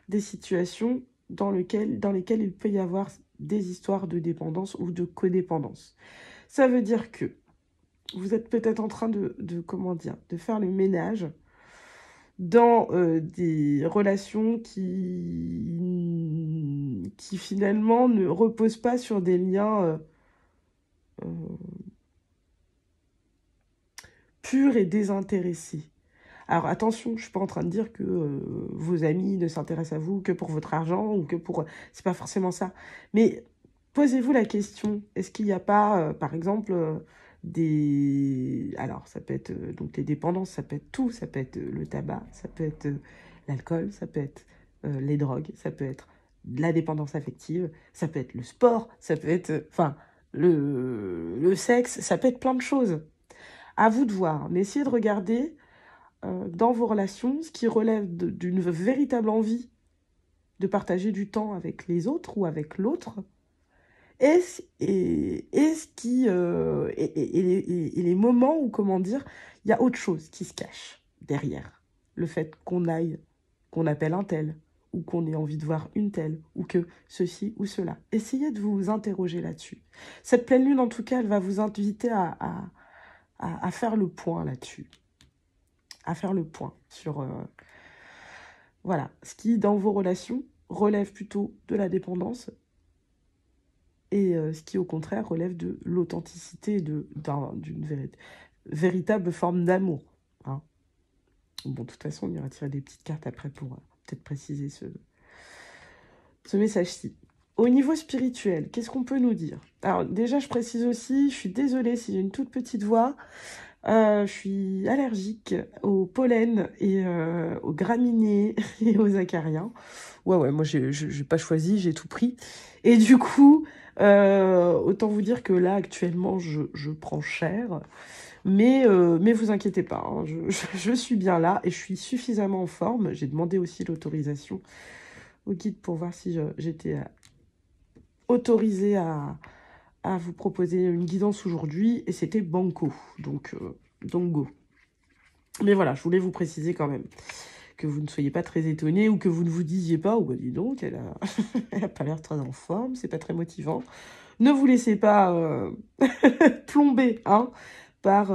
des situations dans lesquelles il peut y avoir des histoires de dépendance ou de codépendance. Ça veut dire que vous êtes peut-être en train comment dire, de faire le ménage dans des relations qui finalement ne reposent pas sur des liens purs et désintéressés. Alors attention, je ne suis pas en train de dire que vos amis ne s'intéressent à vous que pour votre argent ou que pour... C'est pas forcément ça. Mais posez-vous la question, est-ce qu'il n'y a pas, par exemple... Alors, ça peut être donc les dépendances, ça peut être tout, ça peut être le tabac, ça peut être l'alcool, ça peut être les drogues, ça peut être la dépendance affective, ça peut être le sport, ça peut être, enfin, le sexe, ça peut être plein de choses. À vous de voir, mais essayez de regarder dans vos relations ce qui relève d'une véritable envie de partager du temps avec les autres ou avec l'autre. Et les moments où, comment dire, il y a autre chose qui se cache derrière. Le fait qu'on aille, qu'on appelle un tel, ou qu'on ait envie de voir une telle, ou que ceci ou cela. Essayez de vous interroger là-dessus. Cette pleine lune, en tout cas, elle va vous inviter à faire le point là-dessus. À faire le point sur voilà, ce qui, dans vos relations, relève plutôt de la dépendance et ce qui, au contraire, relève de l'authenticité et d'une véritable forme d'amour. Hein. Bon, de toute façon, on ira tirer des petites cartes après pour peut-être préciser ce message-ci. Au niveau spirituel, qu'est-ce qu'on peut nous dire? Alors, déjà, je précise aussi, je suis désolée si j'ai une toute petite voix. Je suis allergique au pollen et aux graminées et aux acariens. Ouais, moi, j'ai pas choisi, j'ai tout pris. Et du coup, autant vous dire que là, actuellement, je prends cher. Mais vous inquiétez pas, hein, je suis bien là et je suis suffisamment en forme. J'ai demandé aussi l'autorisation au guide pour voir si j'étais autorisée à vous proposer une guidance aujourd'hui. Et c'était banco, donc go. Mais voilà, je voulais vous préciser quand même que vous ne soyez pas très étonnés ou que vous ne vous disiez pas, oh bah dis donc, elle a pas l'air très en forme, c'est pas très motivant. Ne vous laissez pas plomber hein, par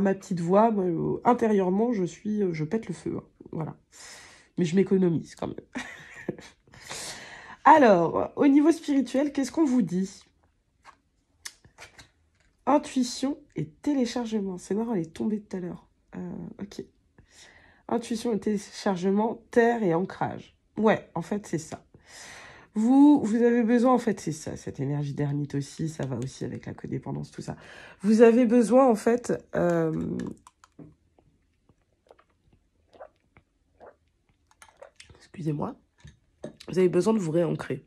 ma petite voix. Moi, intérieurement, je pète le feu. Hein, voilà. Mais je m'économise quand même. Alors, au niveau spirituel, qu'est-ce qu'on vous dit? Intuition et téléchargement. C'est marrant, elle est tombée tout à l'heure. Ok. Intuition et téléchargement, terre et ancrage. Ouais, en fait, c'est ça. Vous avez besoin, en fait, c'est ça, cette énergie d'ermite aussi, ça va aussi avec la codépendance, tout ça. Vous avez besoin, en fait, excusez-moi, vous avez besoin de vous réancrer.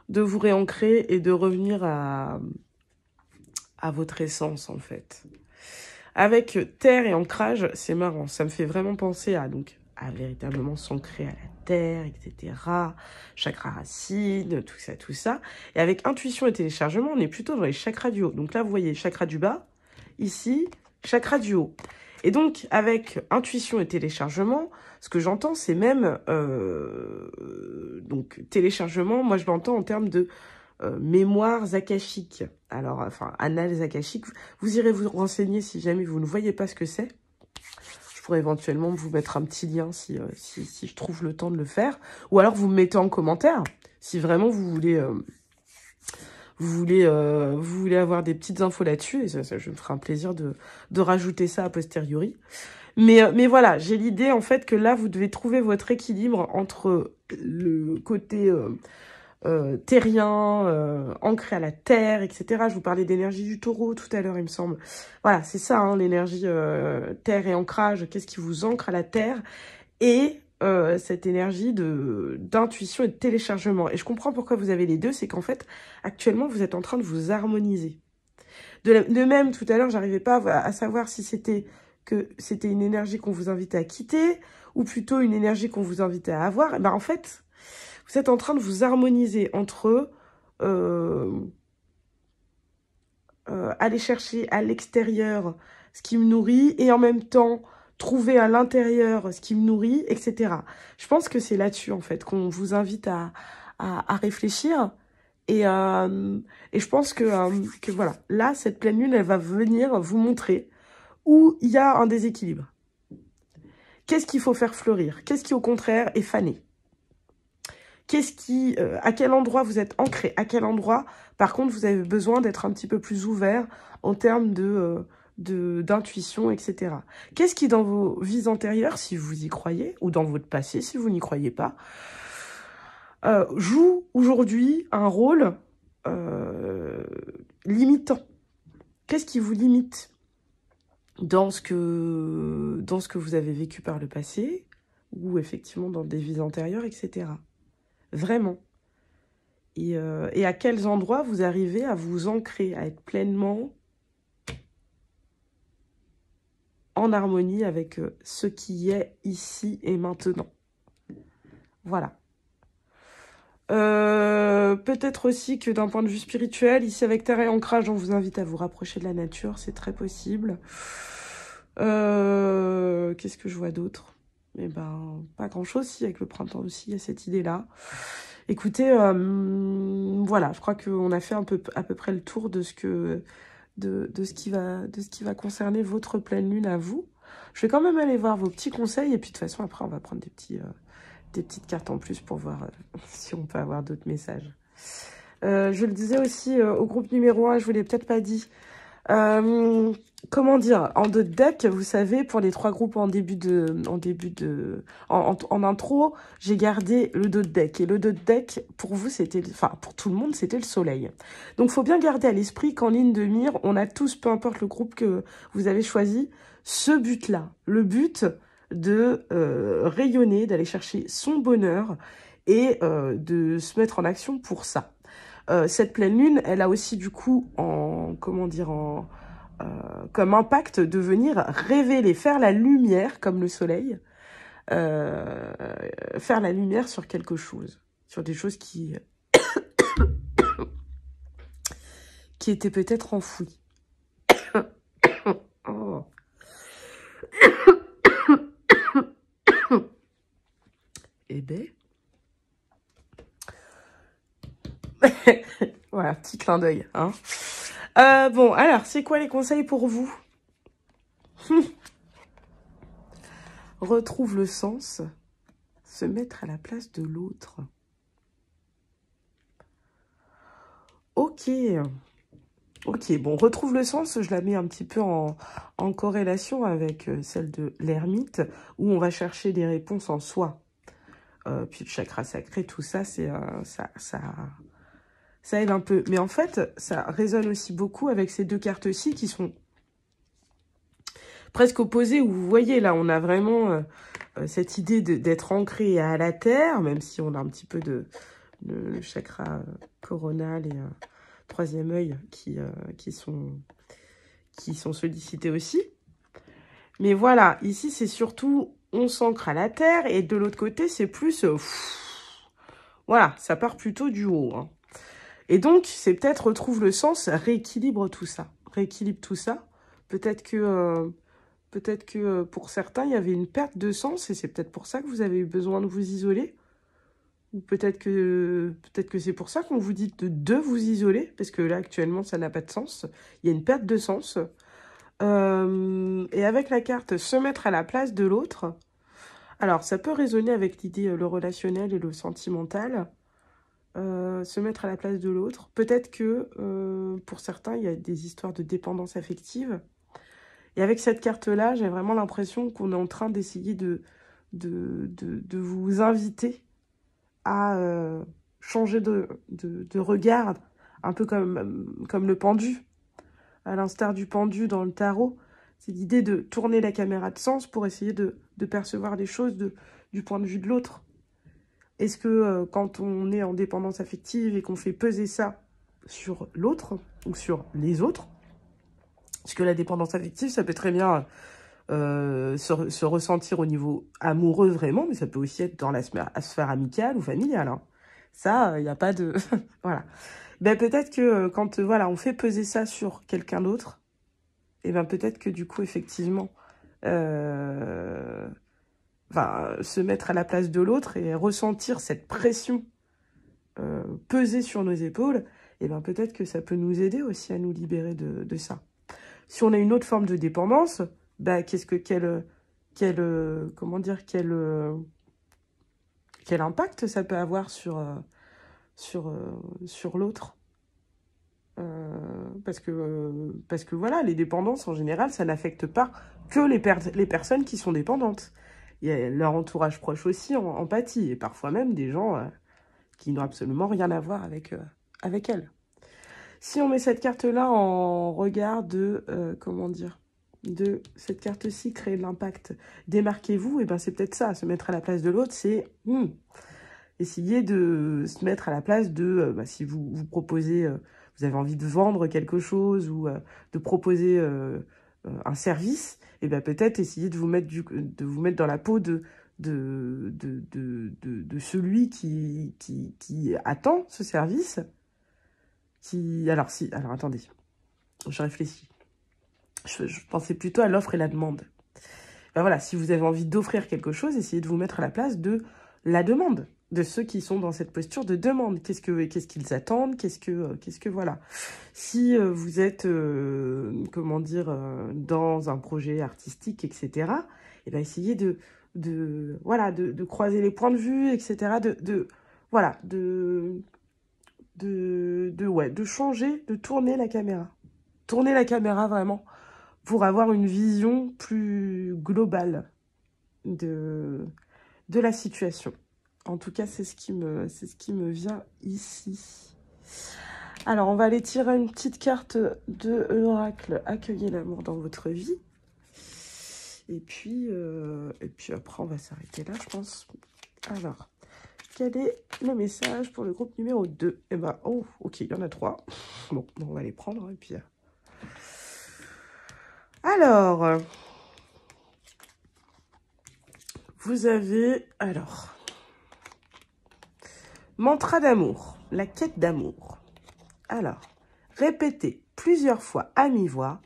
De vous réancrer et de revenir à votre essence, en fait. Avec terre et ancrage, c'est marrant, ça me fait vraiment penser à véritablement s'ancrer à la terre, etc. Chakra racine, tout ça. Et avec intuition et téléchargement, on est plutôt dans les chakras du haut. Donc là, vous voyez, chakra du bas, ici, chakra du haut. Et donc, avec intuition et téléchargement, ce que j'entends, c'est même, donc, téléchargement, moi, je l'entends en termes de mémoires akashiques. Alors, enfin, annales akashiques. Vous irez vous renseigner si jamais vous ne voyez pas ce que c'est. Je pourrais éventuellement vous mettre un petit lien si je trouve le temps de le faire. Ou alors, vous me mettez en commentaire si vraiment vous voulez... vous voulez avoir des petites infos là-dessus, et ça, je me ferai un plaisir de rajouter ça a posteriori. Mais voilà, j'ai l'idée en fait que là, vous devez trouver votre équilibre entre le côté terrien, ancré à la terre, etc. Je vous parlais d'énergie du taureau tout à l'heure, il me semble. Voilà, c'est ça, hein, l'énergie terre et ancrage. Qu'est-ce qui vous ancre à la terre? Et cette énergie d'intuition et de téléchargement. Et je comprends pourquoi vous avez les deux, c'est qu'en fait, actuellement, vous êtes en train de vous harmoniser. De même, tout à l'heure, j'arrivais pas à savoir si c'était une énergie qu'on vous invitait à quitter, ou plutôt une énergie qu'on vous invitait à avoir. Et ben, en fait, vous êtes en train de vous harmoniser entre aller chercher à l'extérieur ce qui me nourrit et en même temps trouver à l'intérieur ce qui me nourrit, etc. Je pense que c'est là-dessus, en fait, qu'on vous invite à réfléchir. Et je pense que voilà, là, cette pleine lune, elle va venir vous montrer où il y a un déséquilibre. Qu'est-ce qu'il faut faire fleurir? Qu'est-ce qui, au contraire, est fané? Qu'est-ce qui, à quel endroit vous êtes ancré? À quel endroit, par contre, vous avez besoin d'être un petit peu plus ouvert en termes d'intuition, etc. Qu'est-ce qui, dans vos vies antérieures, si vous y croyez, ou dans votre passé, si vous n'y croyez pas, joue aujourd'hui un rôle limitant? Qu'est-ce qui vous limite dans ce que vous avez vécu par le passé, ou effectivement dans des vies antérieures, etc. Vraiment. Et à quels endroits vous arrivez à vous ancrer, à être pleinement en harmonie avec ce qui est ici et maintenant. Voilà. Peut-être aussi que d'un point de vue spirituel, ici avec Terre et Ancrage, on vous invite à vous rapprocher de la nature, c'est très possible. Qu'est-ce que je vois d'autre? Eh ben, pas grand-chose, si, avec le printemps aussi, il y a cette idée-là. Écoutez, voilà, je crois qu'on a fait à peu près le tour de ce que, de ce qui va concerner votre pleine lune à vous. Je vais quand même aller voir vos petits conseils, et puis de toute façon, après, on va prendre des petites cartes en plus pour voir si on peut avoir d'autres messages. Je le disais aussi au groupe numéro 1, je vous l'ai peut-être pas dit. Comment dire, en deux decks, vous savez, pour les 3 groupes en intro, j'ai gardé le dos de deck. Et le dos de deck, pour vous, c'était, enfin, pour tout le monde, c'était le soleil. Donc, faut bien garder à l'esprit qu'en ligne de mire, on a tous, peu importe le groupe que vous avez choisi, ce but-là. Le but de rayonner, d'aller chercher son bonheur et de se mettre en action pour ça. Cette pleine lune, elle a aussi du coup comme impact de venir révéler, faire la lumière, comme le soleil, faire la lumière sur quelque chose, sur des choses qui étaient peut-être enfouies. Oh. Eh ben... Voilà, petit clin d'œil. Hein. Bon, alors, c'est quoi les conseils pour vous? Retrouve le sens, se mettre à la place de l'autre. Ok. Ok, bon, retrouve le sens, je la mets un petit peu en corrélation avec celle de l'ermite, où on va chercher des réponses en soi. Puis le chakra sacré, tout ça, c'est ça aide un peu. Mais en fait, ça résonne aussi beaucoup avec ces deux cartes-ci qui sont presque opposées, où vous voyez, là, on a vraiment cette idée d'être ancré à la terre, même si on a un petit peu de chakra coronal et troisième œil qui sont sollicités aussi. Mais voilà, ici, c'est surtout, on s'ancre à la terre, et de l'autre côté, c'est plus... voilà, ça part plutôt du haut. Hein. Et donc, c'est peut-être retrouve le sens, rééquilibre tout ça. Rééquilibre tout ça. Peut-être que pour certains, il y avait une perte de sens, et c'est peut-être pour ça que vous avez eu besoin de vous isoler. Ou peut-être que c'est pour ça qu'on vous dit de vous isoler, parce que là, actuellement, ça n'a pas de sens. Il y a une perte de sens. Et avec la carte se mettre à la place de l'autre, alors ça peut résonner avec l'idée, le relationnel et le sentimental, se mettre à la place de l'autre. Peut-être que pour certains, il y a des histoires de dépendance affective. Et avec cette carte-là, j'ai vraiment l'impression qu'on est en train d'essayer de vous inviter à changer de regard, un peu comme le pendu, à l'instar du pendu dans le tarot. C'est l'idée de tourner la caméra de sens pour essayer de percevoir les choses du point de vue de l'autre. Est-ce que quand on est en dépendance affective et qu'on fait peser ça sur l'autre ou sur les autres, parce que la dépendance affective, ça peut très bien se ressentir au niveau amoureux vraiment, mais ça peut aussi être dans la sphère amicale ou familiale. Hein. Ça, il n'y a pas de... voilà. Ben, peut-être que quand voilà, on fait peser ça sur quelqu'un d'autre, et ben peut-être que du coup, effectivement, se mettre à la place de l'autre et ressentir cette pression peser sur nos épaules, et ben peut-être que ça peut nous aider aussi à nous libérer de ça. Si on a une autre forme de dépendance, bah, quel impact ça peut avoir sur l'autre. Parce que voilà, les dépendances, en général, ça n'affecte pas que les personnes qui sont dépendantes. Il y a leur entourage proche aussi en pâtit, et parfois même des gens qui n'ont absolument rien à voir avec elles. Si on met cette carte-là en regard de, de cette carte-ci, créer de l'impact, démarquez-vous, et ben c'est peut-être ça, se mettre à la place de l'autre, c'est essayer de se mettre à la place de, si vous proposez, vous avez envie de vendre quelque chose ou de proposer un service, et ben peut-être essayer de vous mettre dans la peau de de celui qui attend ce service. Alors attendez, je réfléchis. Je pensais plutôt à l'offre et la demande. Ben voilà, si vous avez envie d'offrir quelque chose, essayez de vous mettre à la place de la demande, de ceux qui sont dans cette posture de demande. Qu'est-ce qu'ils attendent, qu'est-ce que voilà. Si vous êtes, comment dire, dans un projet artistique, etc., et ben essayez voilà, de croiser les points de vue, etc., voilà, de changer, de tourner la caméra. Tourner la caméra vraiment pour avoir une vision plus globale de la situation. En tout cas, c'est ce qui me vient ici. Alors, on va aller tirer une petite carte de l'oracle. Accueillez l'amour dans votre vie. Et puis après, on va s'arrêter là, je pense. Alors, quel est le message pour le groupe numéro 2? Eh ben, oh, ok, il y en a 3. Bon, on va les prendre, hein, et puis... Alors, vous avez... Alors, mantra d'amour, la quête d'amour. Alors, répétez plusieurs fois à mi-voix,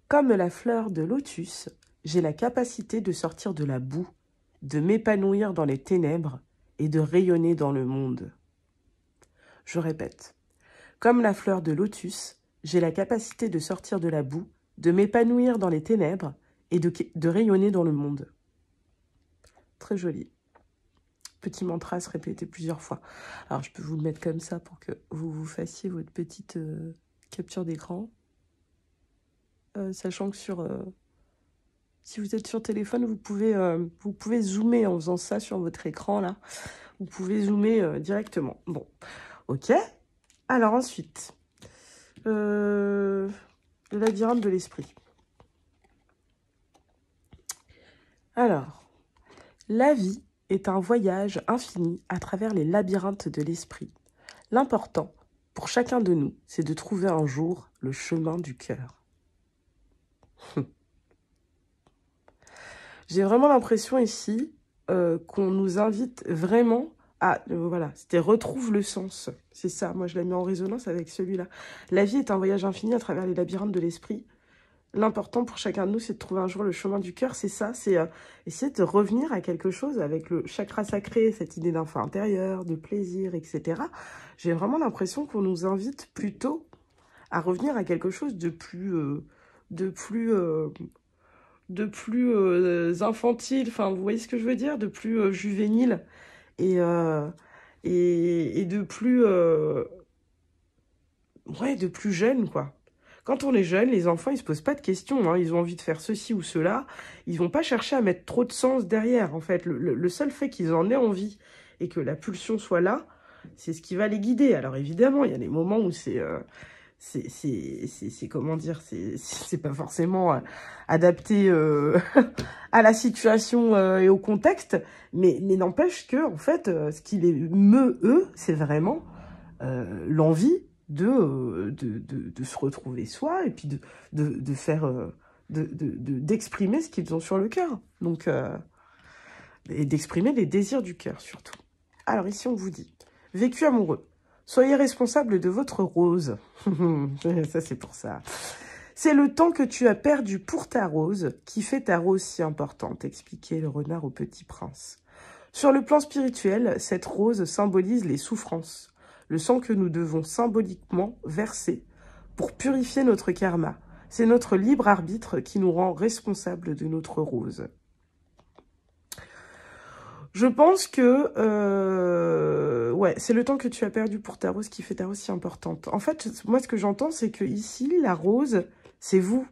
comme la fleur de lotus, j'ai la capacité de sortir de la boue, de m'épanouir dans les ténèbres et de rayonner dans le monde. Je répète, comme la fleur de lotus, j'ai la capacité de sortir de la boue, de m'épanouir dans les ténèbres et de rayonner dans le monde. Très joli. Petit mantra à se répéter plusieurs fois. Alors, je peux vous le mettre comme ça pour que vous fassiez votre petite capture d'écran. Sachant que si vous êtes sur téléphone, vous pouvez zoomer en faisant ça sur votre écran, là. Vous pouvez zoomer directement. Bon, ok. Alors ensuite, le labyrinthe de l'esprit. Alors, la vie est un voyage infini à travers les labyrinthes de l'esprit. L'important, pour chacun de nous, c'est de trouver un jour le chemin du cœur. J'ai vraiment l'impression ici qu'on nous invite vraiment à... voilà, c'était retrouve le sens. C'est ça, moi je l'ai mis en résonance avec celui-là. La vie est un voyage infini à travers les labyrinthes de l'esprit. L'important pour chacun de nous, c'est de trouver un jour le chemin du cœur. C'est ça, c'est essayer de revenir à quelque chose avec le chakra sacré, cette idée d'enfant intérieur, de plaisir, etc. J'ai vraiment l'impression qu'on nous invite plutôt à revenir à quelque chose de plus infantile, enfin, vous voyez ce que je veux dire, de plus juvénile et de plus, ouais, de plus jeune, quoi. Quand on est jeune, les enfants, ils se posent pas de questions, hein. Ils ont envie de faire ceci ou cela. Ils vont pas chercher à mettre trop de sens derrière, en fait. Le seul fait qu'ils en aient envie et que la pulsion soit là, c'est ce qui va les guider. Alors évidemment, il y a des moments où c'est comment dire, c'est pas forcément adapté à la situation et au contexte, mais n'empêche que, en fait, ce qui les meut, eux, c'est vraiment l'envie de se retrouver soi et puis de faire d'exprimer ce qu'ils ont sur le cœur, donc et d'exprimer les désirs du cœur surtout. Alors ici on vous dit vécu amoureux, soyez responsable de votre rose. Ça c'est pour ça. C'est le temps que tu as perdu pour ta rose qui fait ta rose si importante, expliquait le renard au petit prince. Sur le plan spirituel, cette rose symbolise les souffrances, le sang que nous devons symboliquement verser pour purifier notre karma. C'est notre libre arbitre qui nous rend responsables de notre rose. Je pense que ouais, c'est le temps que tu as perdu pour ta rose qui fait ta rose si importante. En fait, moi, ce que j'entends, c'est que ici, la rose, c'est vous.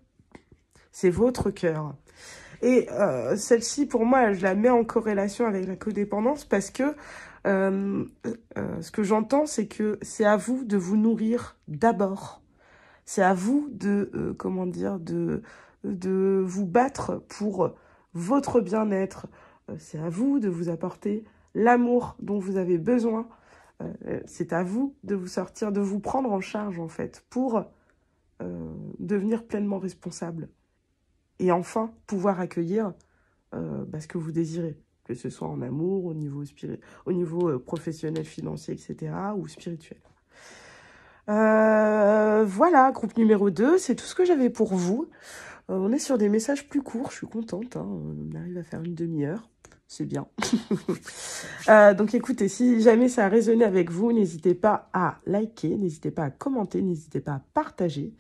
C'est votre cœur. Et celle-ci, pour moi, je la mets en corrélation avec la codépendance parce que ce que j'entends, c'est que c'est à vous de vous nourrir d'abord. C'est à vous de, comment dire, de vous battre pour votre bien-être. C'est à vous de vous apporter l'amour dont vous avez besoin. C'est à vous de vous sortir, de vous prendre en charge, en fait, pour devenir pleinement responsable. Et enfin, pouvoir accueillir ce que vous désirez. que ce soit en amour, au niveau professionnel, financier, etc., ou spirituel. Voilà, groupe numéro 2, c'est tout ce que j'avais pour vous. On est sur des messages plus courts, je suis contente, hein, on arrive à faire une demi-heure, c'est bien. Donc écoutez, si jamais ça a résonné avec vous, n'hésitez pas à liker, n'hésitez pas à commenter, n'hésitez pas à partager,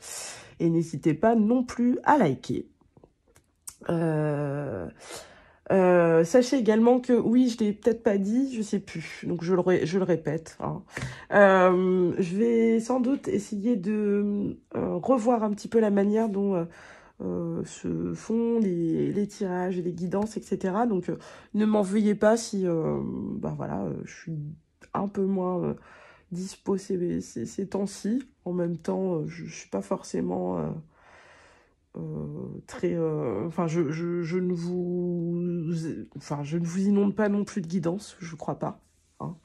et n'hésitez pas non plus à liker. Sachez également que, oui, je l'ai peut-être pas dit, je sais plus, donc je le répète. Hein. Je vais sans doute essayer de revoir un petit peu la manière dont se font les tirages et les guidances, etc. Donc ne m'en veuillez pas si bah voilà, je suis un peu moins dispo ces temps-ci. En même temps, je suis pas forcément... très enfin je ne vous inonde pas non plus de guidance, je crois pas, hein.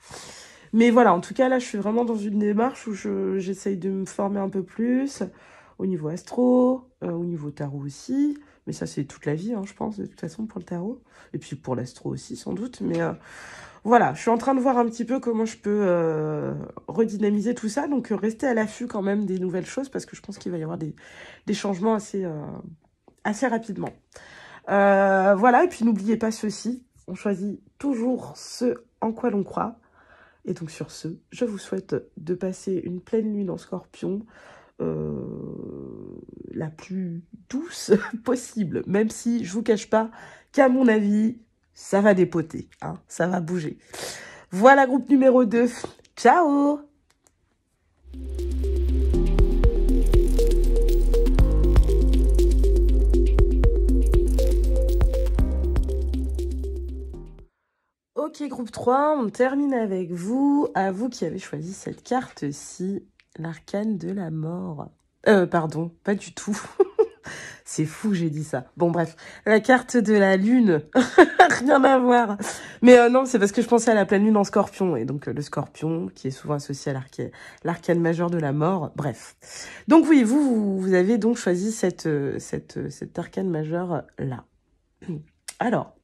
Mais voilà, en tout cas là je suis vraiment dans une démarche où j'essaye de me former un peu plus au niveau astro, au niveau tarot aussi, mais ça c'est toute la vie, hein, je pense, de toute façon, pour le tarot, et puis pour l'astro aussi sans doute, mais voilà, je suis en train de voir un petit peu comment je peux redynamiser tout ça. Donc, restez à l'affût quand même des nouvelles choses parce que je pense qu'il va y avoir des changements assez rapidement. Voilà, et puis n'oubliez pas ceci. On choisit toujours ce en quoi l'on croit. Et donc, sur ce, je vous souhaite de passer une pleine lune en Scorpion la plus douce possible. Même si je vous cache pas qu'à mon avis... ça va dépoter, hein, ça va bouger. Voilà, groupe numéro 2. Ciao! Ok, groupe 3, on termine avec vous. À vous qui avez choisi cette carte-ci, l'arcane de la mort. Pardon, pas du tout. C'est fou, j'ai dit ça. Bon, bref, la carte de la lune, rien à voir. Mais non, c'est parce que je pensais à la pleine lune en Scorpion. Et donc, le Scorpion, qui est souvent associé à l'arcane majeur de la mort. Bref. Donc, oui, vous avez donc choisi cette arcane majeure-là. Alors,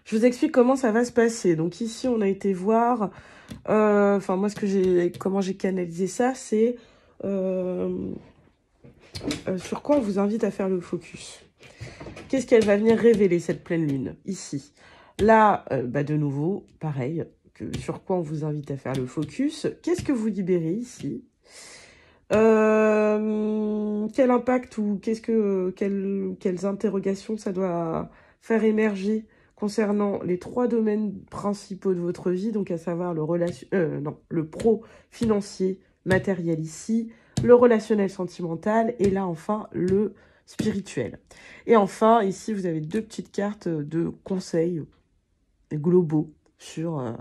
je vous explique comment ça va se passer. Donc, ici, on a été voir... Enfin, moi, comment j'ai canalisé ça, c'est... sur quoi on vous invite à faire le focus. Qu'est-ce qu'elle va venir révéler, cette pleine lune, ici? Là, bah de nouveau, pareil, sur quoi on vous invite à faire le focus. Qu'est-ce que vous libérez ici? Quel impact ou quelles interrogations ça doit faire émerger concernant les 3 domaines principaux de votre vie, donc à savoir le pro-financier, matériel ici, le relationnel sentimental, et là, enfin, le spirituel. Et enfin, ici, vous avez 2 petites cartes de conseils globaux sur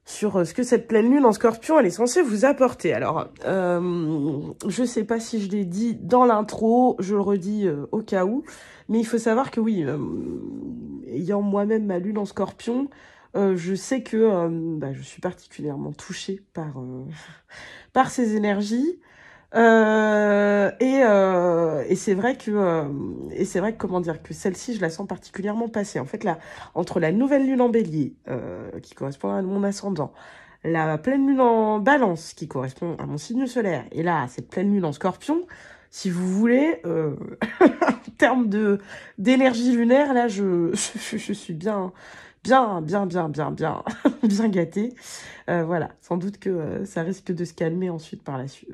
ce que cette pleine lune en Scorpion, elle est censée vous apporter. Alors, je sais pas si je l'ai dit dans l'intro, je le redis au cas où, mais il faut savoir que oui, ayant moi-même ma lune en Scorpion, je sais que je suis particulièrement touchée par ces énergies. Et c'est vrai que comment dire, que celle-ci, je la sens particulièrement passer. En fait, là, entre la nouvelle lune en Bélier, qui correspond à mon ascendant, la pleine lune en Balance, qui correspond à mon signe solaire, et là, cette pleine lune en Scorpion, si vous voulez, en termes d'énergie lunaire, là, je suis bien bien gâtée. Voilà, sans doute que ça risque de se calmer ensuite par la suite,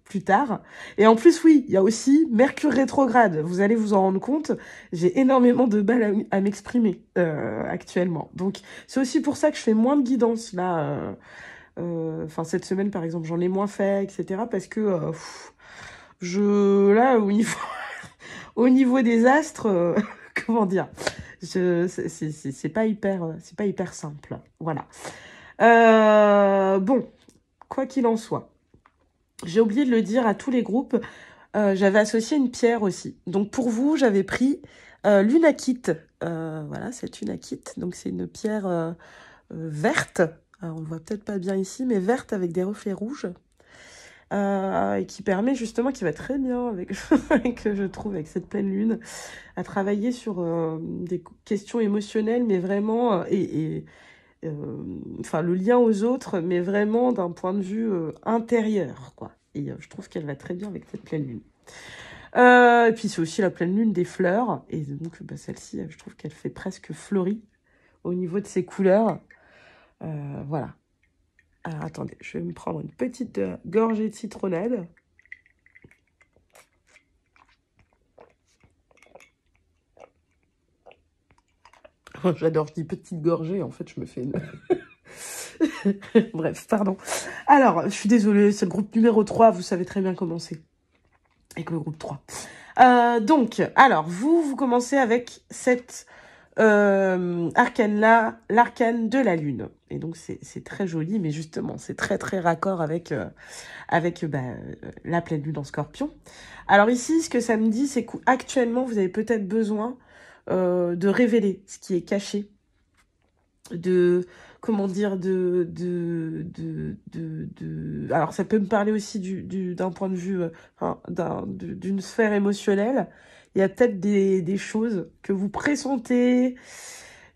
plus tard. Et en plus, oui, il y a aussi Mercure rétrograde. Vous allez vous en rendre compte, j'ai énormément de mal à m'exprimer actuellement. Donc, c'est aussi pour ça que je fais moins de guidance, là. Cette semaine, par exemple, j'en ai moins fait, etc. Parce que, là, au niveau, au niveau des astres, comment dire, c'est pas hyper simple. Voilà. Bon, quoi qu'il en soit, j'ai oublié de le dire à tous les groupes, j'avais associé une pierre aussi. Donc pour vous, j'avais pris l'unakite. Voilà, cette unakite. Donc c'est une pierre verte. Alors, on ne voit peut-être pas bien ici, mais verte avec des reflets rouges. et qui permet justement, qui va très bien avec, je trouve, avec cette pleine lune, à travailler sur des questions émotionnelles, mais vraiment, enfin, le lien aux autres, mais vraiment d'un point de vue intérieur, quoi. Et je trouve qu'elle va très bien avec cette pleine lune. Et puis c'est aussi la pleine lune des fleurs. Et donc bah, celle-ci, je trouve qu'elle fait presque fleurie au niveau de ses couleurs. Voilà. Alors attendez, je vais me prendre une petite gorgée de citronnade. J'adore, je dis petite gorgée, en fait je me fais une... Bref, pardon. Alors, je suis désolée, c'est le groupe numéro 3, vous savez très bien comment c'est. Avec le groupe 3. Donc, alors, vous commencez avec cette arcane-là, l'arcane de la lune. Et donc, c'est très joli, mais justement, c'est très, très raccord avec, la pleine lune en scorpion. Alors ici, ce que ça me dit, c'est qu'actuellement, vous avez peut-être besoin de révéler ce qui est caché, de... comment dire, alors ça peut me parler aussi d'un point de vue, d'une sphère émotionnelle. Il y a peut-être des choses que vous pressentez,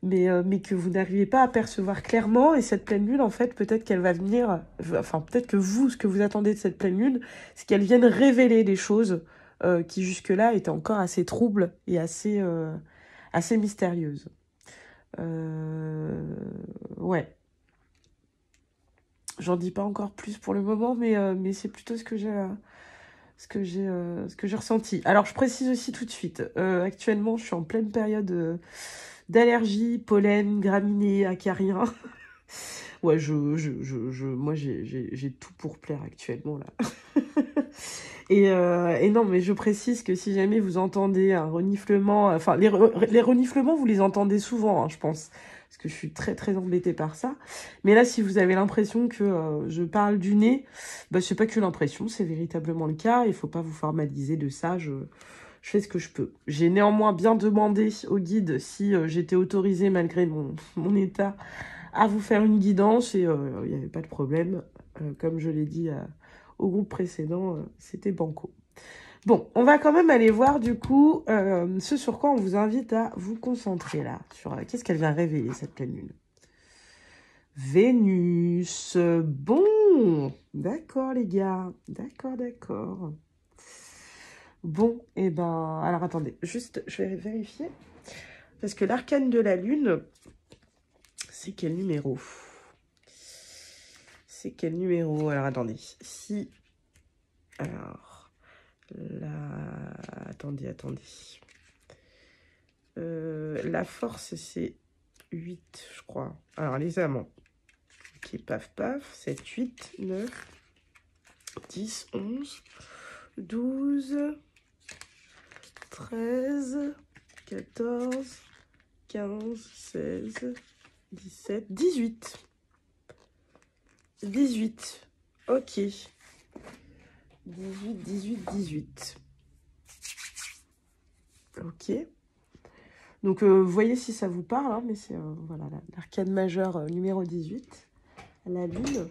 mais que vous n'arrivez pas à percevoir clairement. Et cette pleine lune, en fait, peut-être qu'elle va venir, enfin peut-être que vous, ce que vous attendez de cette pleine lune, c'est qu'elle vienne révéler des choses qui jusque-là étaient encore assez troubles et assez mystérieuses. Ouais. J'en dis pas encore plus pour le moment, mais c'est plutôt ce que j'ai ressenti. Alors, je précise aussi tout de suite, actuellement, je suis en pleine période d'allergie, pollen, graminées, acariens. Ouais, moi, j'ai tout pour plaire actuellement, là. Et non, mais je précise que si jamais vous entendez un reniflement, enfin, les reniflements, vous les entendez souvent, hein, je pense. Parce que je suis très, très embêtée par ça. Mais là, si vous avez l'impression que je parle du nez, bah, c'est pas que l'impression, c'est véritablement le cas. Il faut pas vous formaliser de ça, je fais ce que je peux. J'ai néanmoins bien demandé au guide si j'étais autorisée, malgré mon état, à vous faire une guidance. Et il n'y avait pas de problème. Comme je l'ai dit au groupe précédent, c'était banco. Bon, on va quand même aller voir du coup ce sur quoi on vous invite à vous concentrer là. Sur qu'est-ce qu'elle vient révéler cette pleine lune. Vénus. Bon, d'accord les gars. D'accord, d'accord. Bon, et ben... Alors attendez, juste je vais vérifier. Parce que l'arcane de la lune, c'est quel numéro? C'est quel numéro? Alors attendez. Si... Alors... Là, attendez. La force, c'est 8, je crois. Alors, les amants. Ok, paf, paf. 7, 8, 9, 10, 11, 12, 13, 14, 15, 16, 17, 18. 18. Ok. 18. Ok. Donc, vous voyez si ça vous parle, hein, mais c'est voilà, l'arcane majeure numéro 18, la lune.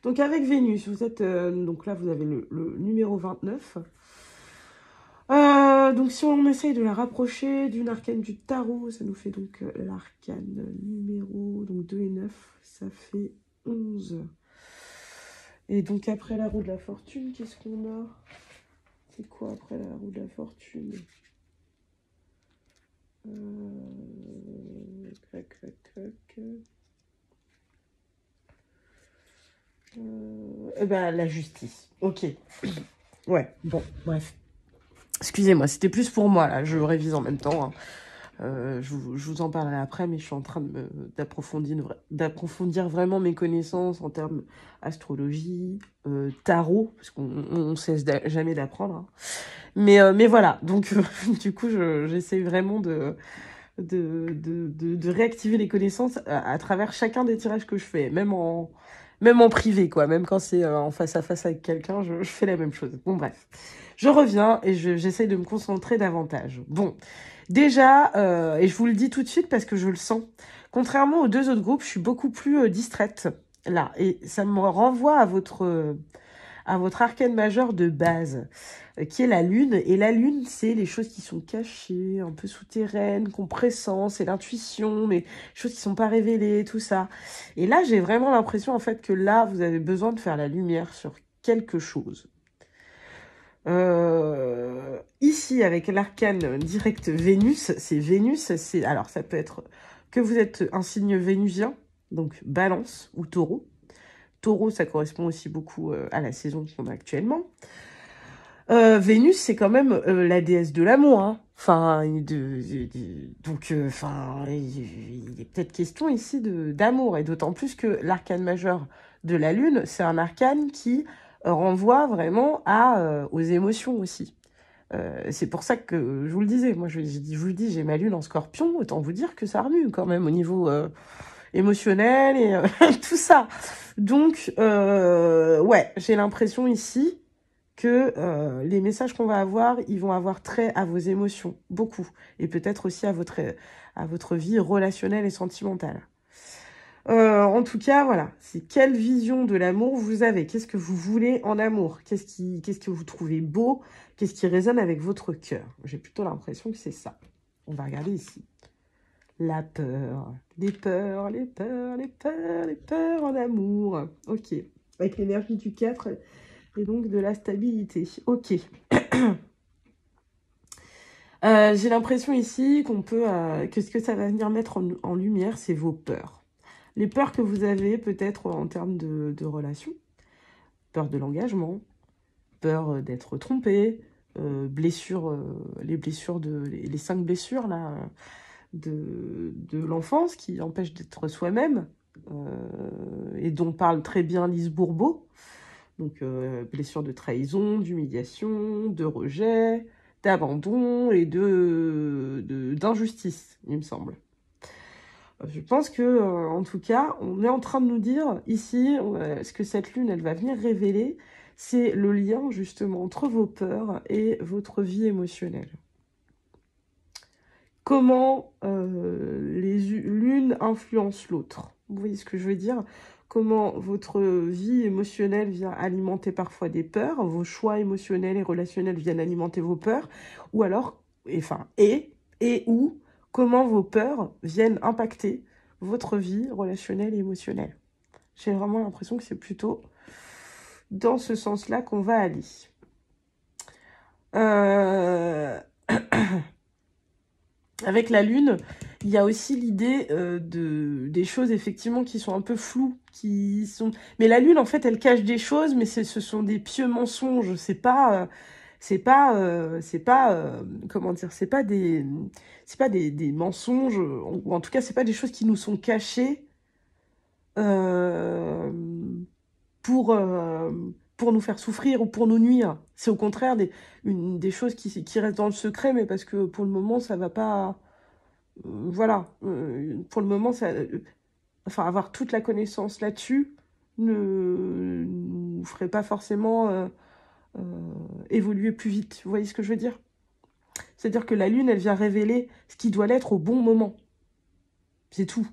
Donc, avec Vénus, vous êtes... donc là, vous avez le numéro 29. Donc, si on essaye de la rapprocher d'une arcane du tarot, ça nous fait donc l'arcane numéro donc 2 et 9, ça fait 11. Et donc, après la roue de la fortune, qu'est-ce qu'on a? C'est quoi après la roue de la fortune? Eh ben, la justice. Ok. Ouais, bon, bref. Excusez-moi, c'était plus pour moi, là. Je révise en même temps, hein. Je vous en parlerai après, mais je suis en train d'approfondir vraiment mes connaissances en termes astrologie, tarot, parce qu'on ne cesse jamais d'apprendre. Hein. Mais voilà, donc du coup, j'essaie vraiment de réactiver les connaissances à travers chacun des tirages que je fais, même en privé, quoi. Même quand c'est en face à face avec quelqu'un, je fais la même chose. Bon, bref. Je reviens et j'essaie de me concentrer davantage. Bon, déjà, et je vous le dis tout de suite parce que je le sens, contrairement aux deux autres groupes, je suis beaucoup plus distraite, là. Et ça me renvoie à à votre arcane majeur de base, qui est la lune. Et la lune, c'est les choses qui sont cachées, un peu souterraines, qu'on pressent, c'est l'intuition, mais choses qui sont pas révélées, tout ça. Et là, j'ai vraiment l'impression, en fait, que là, vous avez besoin de faire la lumière sur quelque chose. Ici, avec l'arcane direct Vénus, c'est Vénus, alors ça peut être que vous êtes un signe vénusien, donc Balance ou Taureau. Taureau, ça correspond aussi beaucoup à la saison qu'on a actuellement. Vénus, c'est quand même la déesse de l'amour, hein. Enfin, donc, enfin, il est peut-être question ici d'amour, et d'autant plus que l'arcane majeur de la Lune, c'est un arcane qui renvoie vraiment aux émotions aussi. C'est pour ça que je vous le disais, moi je vous le dis, j'ai ma Lune en Scorpion, autant vous dire que ça remue quand même au niveau émotionnel et tout ça. Donc, ouais, j'ai l'impression ici que les messages qu'on va avoir, ils vont avoir trait à vos émotions, beaucoup. Et peut-être aussi à votre vie relationnelle et sentimentale. En tout cas, voilà, c'est quelle vision de l'amour vous avez. Qu'est-ce que vous voulez en amour? Qu'est-ce que vous trouvez beau? Qu'est-ce qui résonne avec votre cœur? J'ai plutôt l'impression que c'est ça. On va regarder ici. La peur, les peurs, les peurs, les peurs, les peurs en amour. Ok, avec l'énergie du 4 et donc de la stabilité. Ok. J'ai l'impression ici qu'on peut que ce que ça va venir mettre en lumière, c'est vos peurs. Les peurs que vous avez peut-être en termes de relations. Peur de l'engagement, peur d'être trompé, blessures, les 5 blessures là, de l'enfance qui empêchent d'être soi-même, et dont parle très bien Lise Bourbeau. Donc, blessures de trahison, d'humiliation, de rejet, d'abandon et d'injustice, il me semble. Je pense que, en tout cas, on est en train de nous dire ici, ce que cette lune, elle va venir révéler, c'est le lien justement entre vos peurs et votre vie émotionnelle. Comment les lunes influencent l'autre. Vous voyez ce que je veux dire? Comment votre vie émotionnelle vient alimenter parfois des peurs, vos choix émotionnels et relationnels viennent alimenter vos peurs, ou alors, ou comment vos peurs viennent impacter votre vie relationnelle et émotionnelle. J'ai vraiment l'impression que c'est plutôt dans ce sens-là qu'on va aller. Avec la lune, il y a aussi l'idée des choses effectivement qui sont un peu floues, mais la lune en fait elle cache des choses, mais ce sont des pieux mensonges. C'est pas comment dire, c'est pas des mensonges, ou en tout cas c'est pas des choses qui nous sont cachées pour nous faire souffrir ou pour nous nuire. C'est au contraire des choses qui restent dans le secret, mais parce que pour le moment, ça va pas... voilà. Pour le moment, enfin, avoir toute la connaissance là-dessus ne nous ferait pas forcément évoluer plus vite. Vous voyez ce que je veux dire? C'est-à-dire que la Lune, elle vient révéler ce qui doit l'être au bon moment. C'est tout.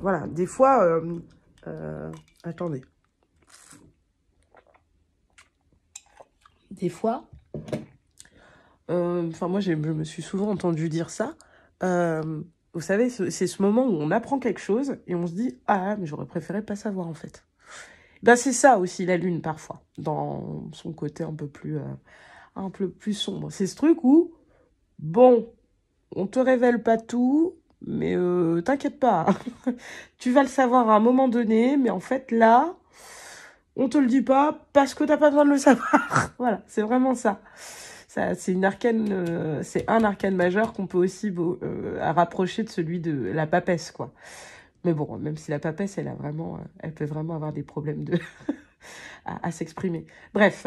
Voilà, des fois... attendez. Des fois, enfin moi je me suis souvent entendu dire ça, vous savez, c'est ce moment où on apprend quelque chose et on se dit « Ah, mais j'aurais préféré pas savoir en fait ». Ben c'est ça aussi la lune parfois, dans son côté un peu plus sombre. C'est ce truc où, bon, on te révèle pas tout, mais t'inquiète pas, tu vas le savoir à un moment donné, mais en fait là, on te le dit pas parce que t'as pas besoin de le savoir. Voilà, c'est vraiment ça. C'est un arcane majeur qu'on peut aussi rapprocher de celui de la papesse, quoi. Mais bon, même si la papesse, elle peut vraiment avoir des problèmes à s'exprimer. Bref,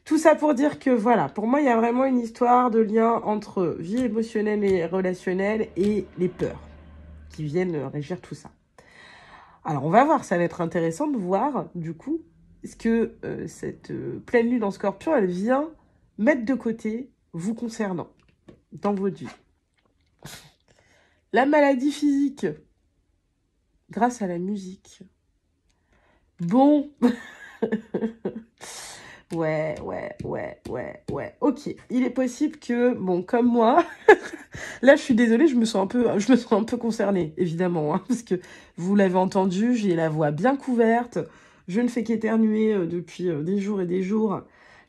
tout ça pour dire que voilà, pour moi, il y a vraiment une histoire de lien entre vie émotionnelle et relationnelle et les peurs qui viennent régir tout ça. Alors, on va voir, ça va être intéressant de voir, du coup, est-ce que cette pleine lune en Scorpion, elle vient mettre de côté vous concernant dans votre vie. La maladie physique, grâce à la musique. Bon. Ouais. Ok, il est possible que, bon, comme moi, là, je suis désolée, je me sens un peu concernée, évidemment, hein, parce que vous l'avez entendu, j'ai la voix bien couverte, je ne fais qu'éternuer depuis des jours et des jours,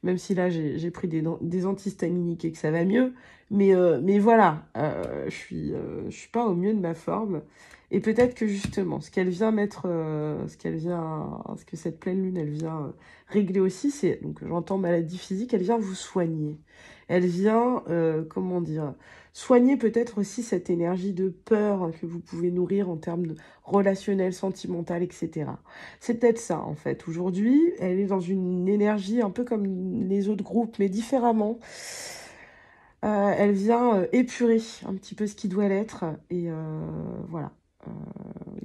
même si là, j'ai pris des antihistaminiques et que ça va mieux, mais voilà, je suis pas au mieux de ma forme, et peut-être que justement, ce qu'elle vient mettre, ce que cette pleine lune, elle vient régler aussi, c'est, donc j'entends maladie physique, elle vient vous soigner. Elle vient, comment dire, soigner peut-être aussi cette énergie de peur que vous pouvez nourrir en termes de relationnel, sentimental, etc. C'est peut-être ça, en fait. Aujourd'hui, elle est dans une énergie un peu comme les autres groupes, mais différemment. Elle vient épurer un petit peu ce qui doit l'être. Et voilà. Euh,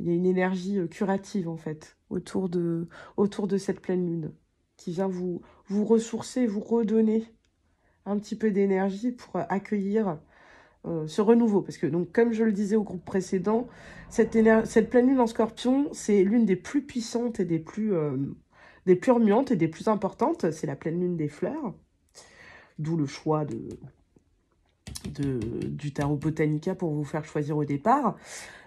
Il y a une énergie curative, en fait, autour de cette pleine lune, qui vient vous ressourcer, vous redonner un petit peu d'énergie pour accueillir ce renouveau. Parce que, donc, comme je le disais au groupe précédent, cette pleine lune en scorpion, c'est l'une des plus puissantes et des plus remuantes et des plus importantes. C'est la pleine lune des fleurs, d'où le choix du tarot Botanica pour vous faire choisir au départ.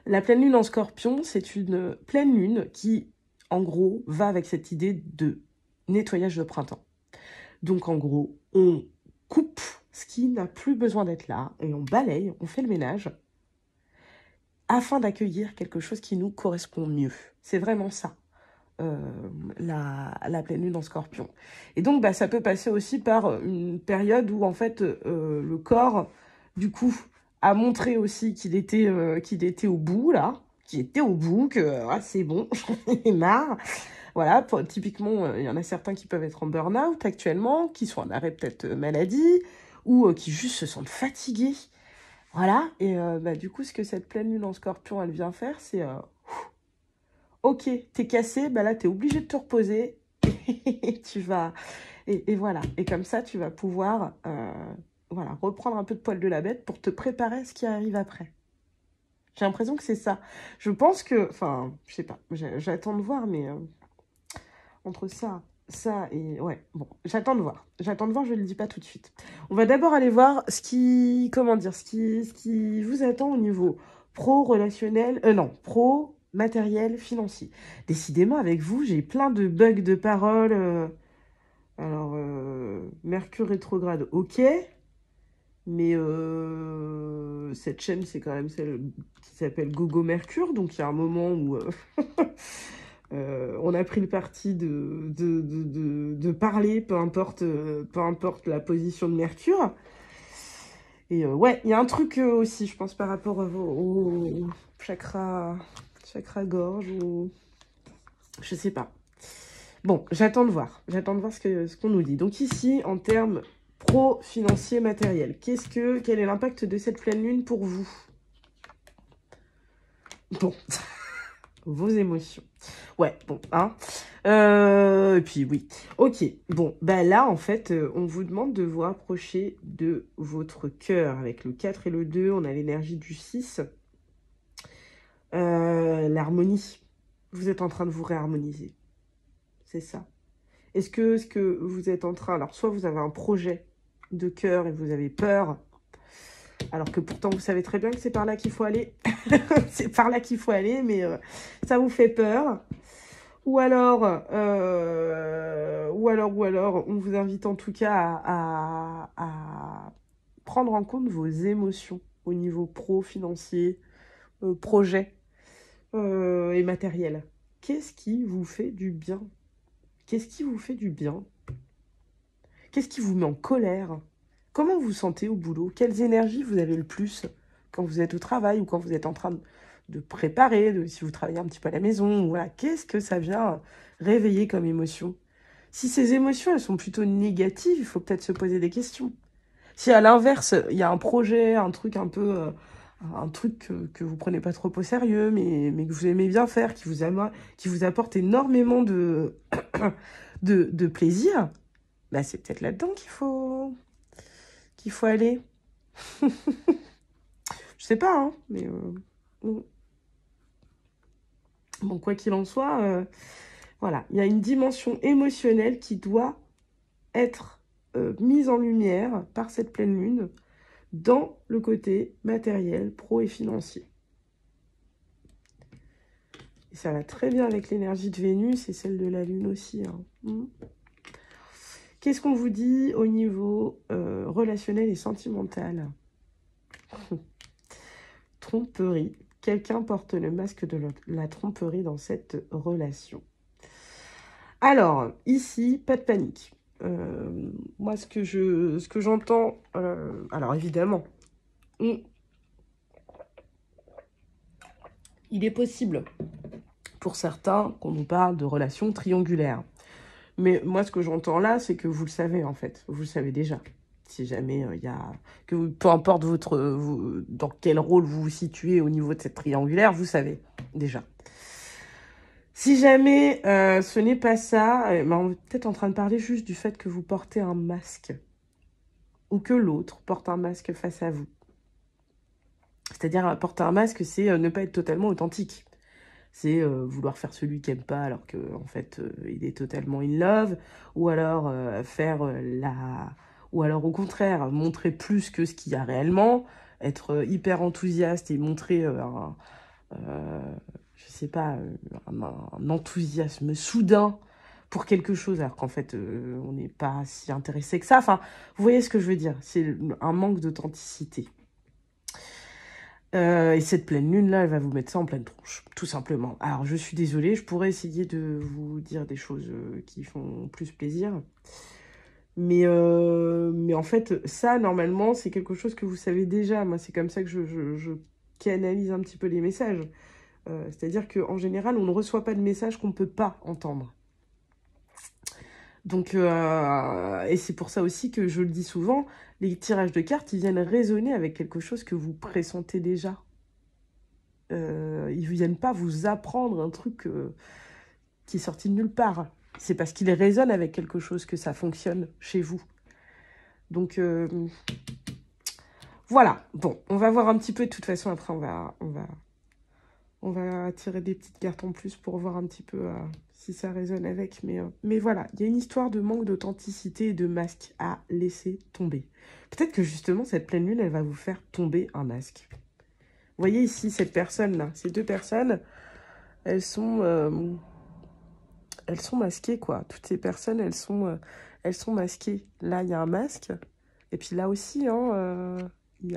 La pleine lune en scorpion, c'est une pleine lune qui, en gros, va avec cette idée de nettoyage de printemps. Donc, en gros, on coupe ce qui n'a plus besoin d'être là et on balaye, on fait le ménage afin d'accueillir quelque chose qui nous correspond mieux. C'est vraiment ça, euh, la pleine lune en scorpion. Et donc, bah, ça peut passer aussi par une période où, en fait, le corps, du coup, a montré aussi qu'il était au bout, là, qu'il était au bout, que ah, c'est bon, j'en ai marre. Voilà, typiquement, il y en a certains qui peuvent être en burn-out actuellement, qui sont en arrêt peut-être maladie, ou qui juste se sentent fatigués. Voilà, et bah, du coup, ce que cette pleine lune en scorpion, elle vient faire, c'est ok, t'es cassé, bah là, t'es obligé de te reposer, et tu vas... Et voilà, et comme ça, tu vas pouvoir voilà, reprendre un peu de poil de la bête pour te préparer à ce qui arrive après. J'ai l'impression que c'est ça. Je pense que, enfin, je sais pas, j'attends de voir, mais entre ça et... Ouais, bon, j'attends de voir. J'attends de voir, je ne le dis pas tout de suite. On va d'abord aller voir ce qui... Comment dire? Ce qui vous attend au niveau pro-relationnel... non, pro-matériel, financier. Décidément, avec vous, j'ai plein de bugs de parole. Alors, Mercure rétrograde, ok. Mais cette chaîne, c'est quand même celle qui s'appelle Gogo Mercure. Donc, il y a un moment où... on a pris le parti de parler, peu importe la position de Mercure. Et ouais, il y a un truc aussi, je pense, par rapport au chakra gorge, ou je sais pas. Bon, j'attends de voir. J'attends de voir ce qu'on nous dit. Donc ici, en termes pro-financier matériel, quel est l'impact de cette pleine lune pour vous? Bon, vos émotions. Ouais, bon, hein. Et puis, oui. Ok, bon, bah là, en fait, on vous demande de vous rapprocher de votre cœur. Avec le 4 et le 2, on a l'énergie du 6. L'harmonie. Vous êtes en train de vous réharmoniser. C'est ça. Est-ce que vous êtes en train... Alors, soit vous avez un projet de cœur et vous avez peur, alors que pourtant, vous savez très bien que c'est par là qu'il faut aller. C'est par là qu'il faut aller, mais ça vous fait peur. Ou alors, on vous invite en tout cas à prendre en compte vos émotions au niveau pro, financier, projet et matériel. Qu'est-ce qui vous fait du bien? Qu'est-ce qui vous fait du bien? Qu'est-ce qui vous met en colère? Comment vous vous sentez au boulot? Quelles énergies vous avez le plus quand vous êtes au travail ou quand vous êtes en train de préparer, si vous travaillez un petit peu à la maison? Voilà. Qu'est-ce que ça vient réveiller comme émotion? Si ces émotions, elles sont plutôt négatives, il faut peut-être se poser des questions. Si à l'inverse, il y a un projet, un truc un peu... un truc que vous prenez pas trop au sérieux, mais que vous aimez bien faire, qui vous apporte énormément de plaisir, bah c'est peut-être là-dedans qu'il faut aller. Je sais pas, hein, mais bon, quoi qu'il en soit, Voilà, il y a une dimension émotionnelle qui doit être mise en lumière par cette pleine lune dans le côté matériel, pro et financier. Et ça va très bien avec l'énergie de Vénus et celle de la lune aussi. Hein. Qu'est-ce qu'on vous dit au niveau relationnel et sentimental? Tromperie. Quelqu'un porte le masque de la tromperie dans cette relation. Alors, ici, pas de panique. Moi, ce que j'entends... alors, évidemment, il est possible, pour certains, qu'on nous parle de relations triangulaires. Mais moi, ce que j'entends là, c'est que vous le savez, en fait. Vous le savez déjà. Si jamais il y a... peu importe dans quel rôle vous vous situez au niveau de cette triangulaire, vous savez déjà. Si jamais ce n'est pas ça, on est peut-être en train de parler juste du fait que vous portez un masque. Ou que l'autre porte un masque face à vous. C'est-à-dire, porter un masque, c'est ne pas être totalement authentique. C'est vouloir faire celui qui n'aime pas alors qu'en fait, il est totalement in love. Ou alors ou alors au contraire, montrer plus que ce qu'il y a réellement. Être hyper enthousiaste et montrer, je sais pas, un enthousiasme soudain pour quelque chose, alors qu'en fait, on n'est pas si intéressé que ça. Enfin, vous voyez ce que je veux dire. C'est un manque d'authenticité. Et cette pleine lune-là, elle va vous mettre ça en pleine tronche, tout simplement. Alors, je suis désolée, je pourrais essayer de vous dire des choses qui font plus plaisir. Mais en fait, ça, normalement, c'est quelque chose que vous savez déjà. Moi, c'est comme ça que je canalise un petit peu les messages. C'est-à-dire qu'en général, on ne reçoit pas de messages qu'on ne peut pas entendre. Donc, et c'est pour ça aussi que je le dis souvent, les tirages de cartes, ils viennent résonner avec quelque chose que vous pressentez déjà. Ils ne viennent pas vous apprendre un truc qui est sorti de nulle part. C'est parce qu'il résonne avec quelque chose que ça fonctionne chez vous. Donc, voilà. Bon, on va voir un petit peu. De toute façon, après, on va tirer des petites cartes en plus pour voir un petit peu si ça résonne avec. Mais voilà, il y a une histoire de manque d'authenticité et de masque à laisser tomber. Peut-être que justement, cette pleine lune, elle va vous faire tomber un masque. Vous voyez ici, cette personne-là, ces deux personnes, elles sont masquées, quoi. Toutes ces personnes, elles sont masquées. Là, il y a un masque. Et puis là aussi, hein, il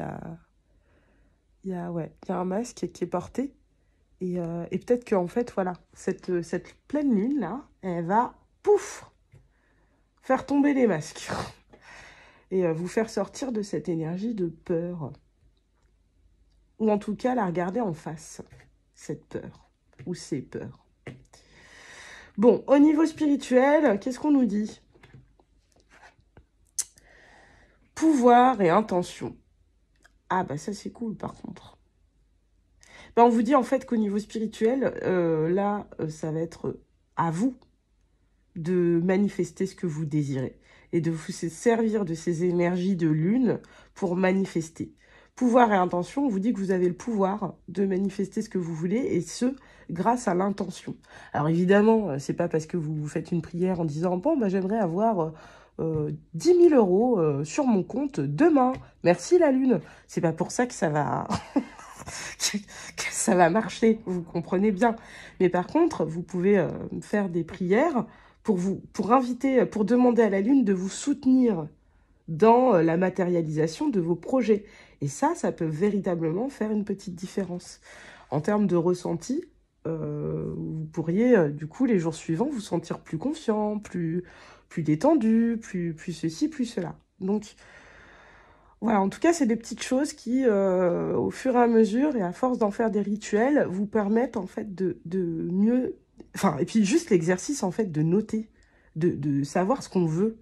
y a un masque qui est porté. Et peut-être qu'en fait, voilà, cette pleine lune-là, elle va, pouf, faire tomber les masques. Et vous faire sortir de cette énergie de peur. Ou en tout cas, la regarder en face, cette peur. Ou ces peurs. Bon, au niveau spirituel, qu'est-ce qu'on nous dit? Pouvoir et intention. Ah, bah ça, c'est cool, par contre. Ben, on vous dit en fait qu'au niveau spirituel, là, ça va être à vous de manifester ce que vous désirez et de vous servir de ces énergies de lune pour manifester. Pouvoir et intention, on vous dit que vous avez le pouvoir de manifester ce que vous voulez et ce, grâce à l'intention. Alors évidemment, c'est pas parce que vous faites une prière en disant « Bon, bah, j'aimerais avoir 10 000 € sur mon compte demain. Merci la lune. » C'est pas pour ça que ça va... que ça va marcher, vous comprenez bien. Mais par contre, vous pouvez faire des prières pour inviter, pour demander à la lune de vous soutenir dans la matérialisation de vos projets. Et ça peut véritablement faire une petite différence. En termes de ressenti, vous pourriez, du coup, les jours suivants, vous sentir plus confiant, plus détendu, plus ceci, plus cela. Donc, voilà, en tout cas, c'est des petites choses qui, au fur et à mesure, et à force d'en faire des rituels, vous permettent, en fait, de mieux... Enfin, et puis juste l'exercice, en fait, de noter, de savoir ce qu'on veut.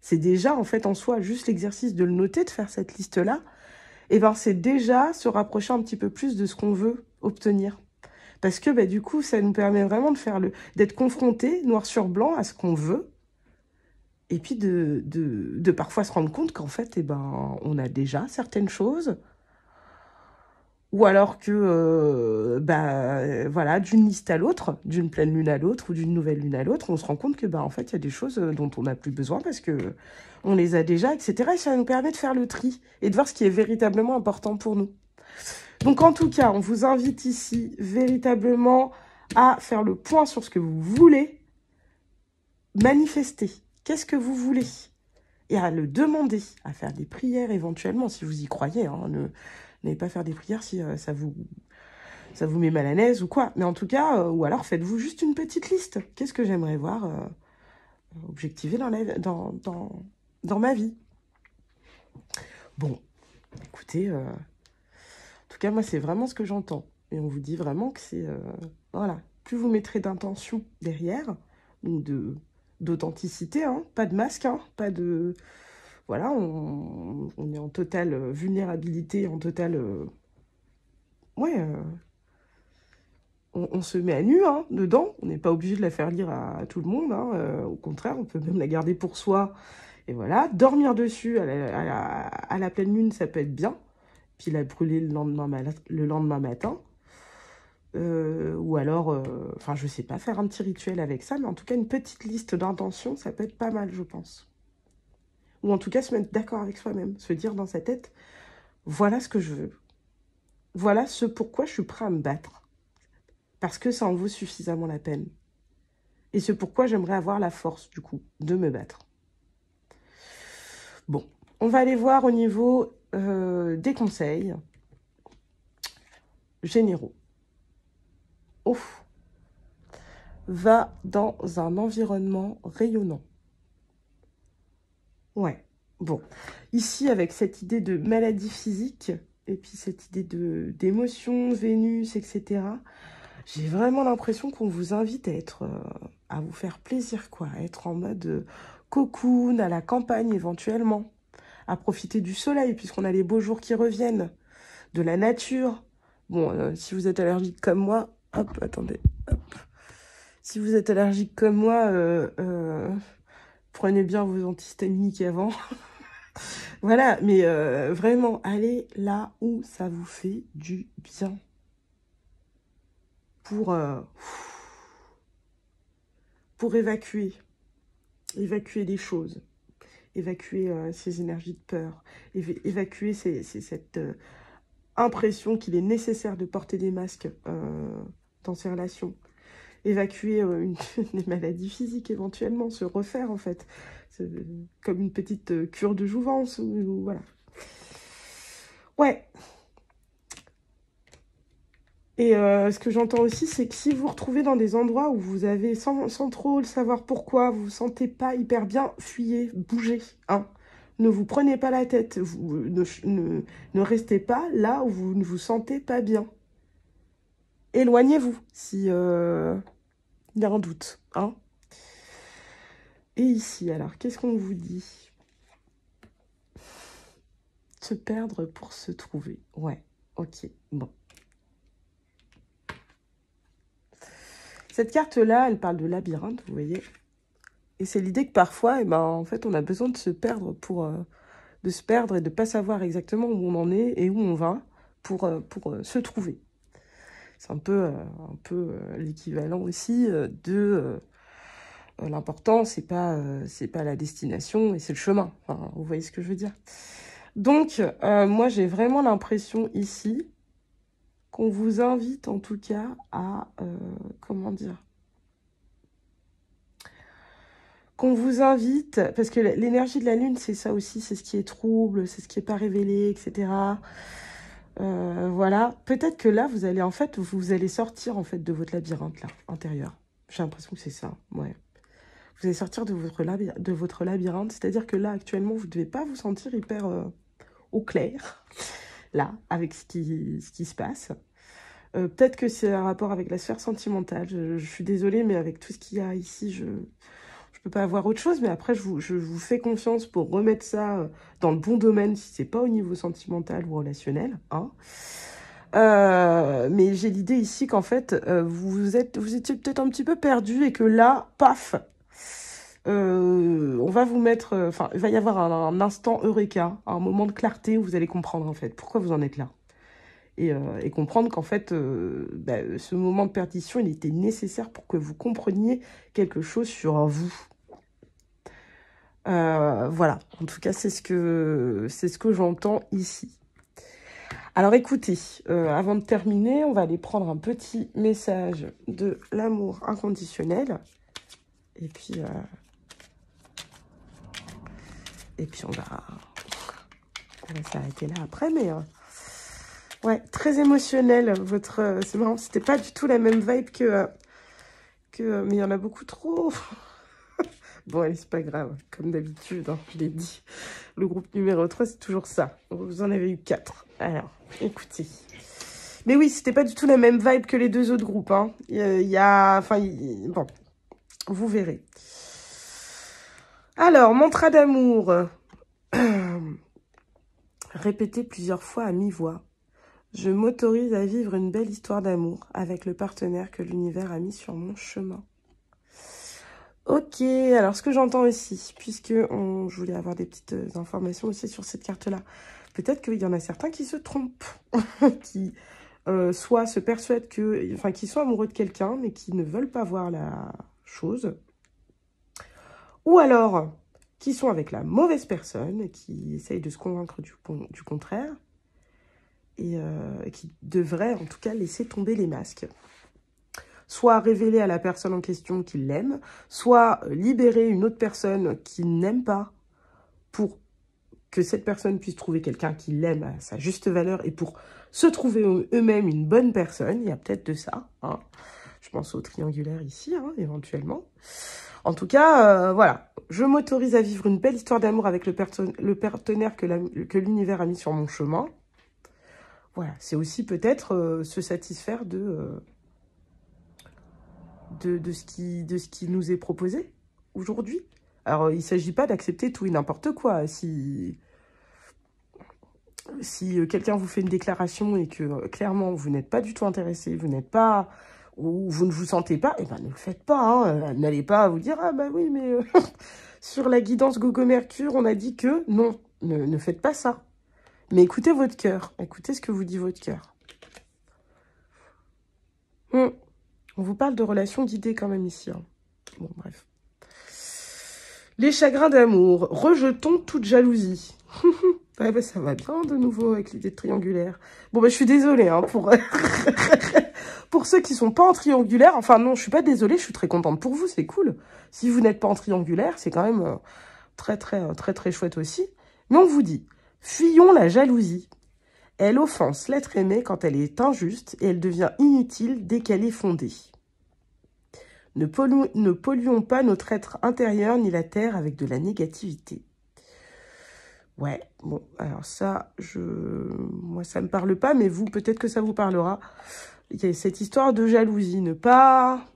C'est déjà, en fait, en soi, juste l'exercice de le noter, de faire cette liste-là, et ben c'est déjà se rapprocher un petit peu plus de ce qu'on veut obtenir. Parce que, bah, du coup, ça nous permet vraiment d'être confronté, noir sur blanc, à ce qu'on veut, et puis de parfois se rendre compte qu'en fait, eh ben, on a déjà certaines choses, Ou alors que, voilà, d'une liste à l'autre, d'une pleine lune à l'autre ou d'une nouvelle lune à l'autre, on se rend compte que, en fait, il y a des choses dont on n'a plus besoin parce que on les a déjà, etc. Et ça nous permet de faire le tri et de voir ce qui est véritablement important pour nous. Donc, en tout cas, on vous invite ici véritablement à faire le point sur ce que vous voulez manifester. Qu'est-ce que vous voulez? Et à le demander, à faire des prières éventuellement, si vous y croyez. Hein, n'allez pas faire des prières si ça vous met mal à l'aise ou quoi. Mais en tout cas, ou alors faites-vous juste une petite liste. Qu'est-ce que j'aimerais voir objectiver dans ma vie? Bon, écoutez, en tout cas, moi, c'est vraiment ce que j'entends. Et on vous dit vraiment que c'est... voilà, plus vous mettrez d'intention derrière, ou d'authenticité, hein, pas de masque, hein, pas de... Voilà, on est en totale vulnérabilité, en totale... ouais, on se met à nu, hein, dedans. On n'est pas obligé de la faire lire à tout le monde. Hein, au contraire, on peut même la garder pour soi. Et voilà, dormir dessus à la pleine lune, ça peut être bien. Puis la brûler le lendemain matin. Ou alors, enfin, je sais pas, faire un petit rituel avec ça. Mais en tout cas, une petite liste d'intentions, ça peut être pas mal, je pense. Ou en tout cas, se mettre d'accord avec soi-même. Se dire dans sa tête, voilà ce que je veux. Voilà ce pourquoi je suis prêt à me battre. Parce que ça en vaut suffisamment la peine. Et c'est pourquoi j'aimerais avoir la force, du coup, de me battre. Bon, on va aller voir au niveau des conseils généraux. Ouf. Va dans un environnement rayonnant. Ouais, bon. Ici, avec cette idée de maladie physique, et puis cette idée d'émotion, Vénus, etc., j'ai vraiment l'impression qu'on vous invite à vous faire plaisir, quoi. À être en mode cocoon, à la campagne éventuellement. À profiter du soleil, puisqu'on a les beaux jours qui reviennent. De la nature. Bon, si vous êtes allergique comme moi... Hop, attendez. Hop. Si vous êtes allergique comme moi, prenez bien vos antihistaminiques avant. Voilà, mais vraiment, allez là où ça vous fait du bien. Pour évacuer des choses, évacuer ces énergies de peur, évacuer cette impression qu'il est nécessaire de porter des masques dans ces relations, évacuer des maladies physiques éventuellement, se refaire en fait, comme une petite cure de jouvence, ou voilà. Ouais. Et ce que j'entends aussi, c'est que si vous vous retrouvez dans des endroits où vous avez, sans trop le savoir pourquoi, vous vous sentez pas hyper bien, fuyez, bougez, hein. Ne vous prenez pas la tête, ne restez pas là où vous ne vous sentez pas bien. Éloignez-vous, si il y a un doute, hein. Et ici, alors, qu'est-ce qu'on vous dit? Se perdre pour se trouver. Ouais, ok, bon. Cette carte-là, elle parle de labyrinthe, vous voyez. Et c'est l'idée que parfois, en fait, on a besoin de se perdre de se perdre et de ne pas savoir exactement où on en est et où on va pour se trouver. C'est un peu l'équivalent aussi de l'important, c'est pas la destination, et c'est le chemin. Enfin, vous voyez ce que je veux dire. Donc, moi, j'ai vraiment l'impression ici qu'on vous invite en tout cas à, comment dire, qu'on vous invite, parce que l'énergie de la lune, c'est ça aussi, c'est ce qui est trouble, c'est ce qui n'est pas révélé, etc. Voilà, peut-être que là, vous allez sortir en fait de votre labyrinthe là, intérieur. J'ai l'impression que c'est ça, ouais. Vous allez sortir de votre labyrinthe, c'est-à-dire que là, actuellement, vous ne devez pas vous sentir hyper au clair, là, avec ce qui se passe. Peut-être que c'est un rapport avec la sphère sentimentale. Je suis désolée, mais avec tout ce qu'il y a ici, je peux pas avoir autre chose. Mais après, je vous fais confiance pour remettre ça dans le bon domaine, si c'est pas au niveau sentimental ou relationnel. Hein. Mais j'ai l'idée ici qu'en fait, vous étiez peut-être un petit peu perdu et que là, paf, on va vous mettre... Enfin, il va y avoir un instant eureka, un moment de clarté où vous allez comprendre en fait pourquoi vous en êtes là. et comprendre qu'en fait, ce moment de perdition, il était nécessaire pour que vous compreniez quelque chose sur vous. Voilà, en tout cas, c'est ce que j'entends ici. Alors écoutez, avant de terminer, on va aller prendre un petit message de l'amour inconditionnel. Et puis on va s'arrêter là après, mais ouais, très émotionnel. C'est marrant, c'était pas du tout la même vibe mais il y en a beaucoup trop. Bon, allez, c'est pas grave, comme d'habitude, hein, je l'ai dit. Le groupe numéro 3, c'est toujours ça. Vous en avez eu 4. Alors, écoutez. Mais oui, c'était pas du tout la même vibe que les 2 autres groupes. Hein. Bon, vous verrez. Alors, mantra d'amour. Répétez plusieurs fois à mi-voix. Je m'autorise à vivre une belle histoire d'amour avec le partenaire que l'univers a mis sur mon chemin. Ok, alors ce que j'entends aussi, puisque je voulais avoir des petites informations aussi sur cette carte-là, peut-être qu'il y en a certains qui se trompent, qui soit se persuadent qu'ils sont amoureux de quelqu'un, mais qui ne veulent pas voir la chose, ou alors qui sont avec la mauvaise personne, et qui essayent de se convaincre du contraire, et qui devraient en tout cas laisser tomber les masques. Soit révéler à la personne en question qu'il l'aime, soit libérer une autre personne qu'il n'aime pas pour que cette personne puisse trouver quelqu'un qui l'aime à sa juste valeur et pour se trouver eux-mêmes une bonne personne. Il y a peut-être de ça. Hein. Je pense au triangulaire ici, hein, éventuellement. En tout cas, voilà. Je m'autorise à vivre une belle histoire d'amour avec le partenaire que l'univers a mis sur mon chemin. Voilà, c'est aussi peut-être se satisfaire de ce qui nous est proposé aujourd'hui. Alors, il ne s'agit pas d'accepter tout et n'importe quoi. Si quelqu'un vous fait une déclaration et que clairement vous n'êtes pas du tout intéressé, vous n'êtes pas, ou vous ne vous sentez pas, eh ben ne le faites pas. Hein. N'allez pas vous dire, ah bah oui, mais sur la guidance Gogo Mercure, on a dit que non, ne faites pas ça. Mais écoutez votre cœur, écoutez ce que vous dit votre cœur. On vous parle de relations guidées quand même ici. Hein. Bon, bref. Les chagrins d'amour. Rejetons toute jalousie. Ouais, bah, ça va bien de nouveau avec l'idée de triangulaire. Bon, bah, je suis désolée hein, pour ceux qui sont pas en triangulaire. Enfin, non, je suis pas désolée, je suis très contente pour vous, c'est cool. Si vous n'êtes pas en triangulaire, c'est quand même très chouette aussi. Mais on vous dit, fuyons la jalousie. Elle offense l'être aimé quand elle est injuste et elle devient inutile dès qu'elle est fondée. Ne polluons pas notre être intérieur ni la terre avec de la négativité. Ouais, bon, alors ça, moi ça me parle pas, mais vous, peut-être que ça vous parlera. Il y a cette histoire de jalousie, ne pas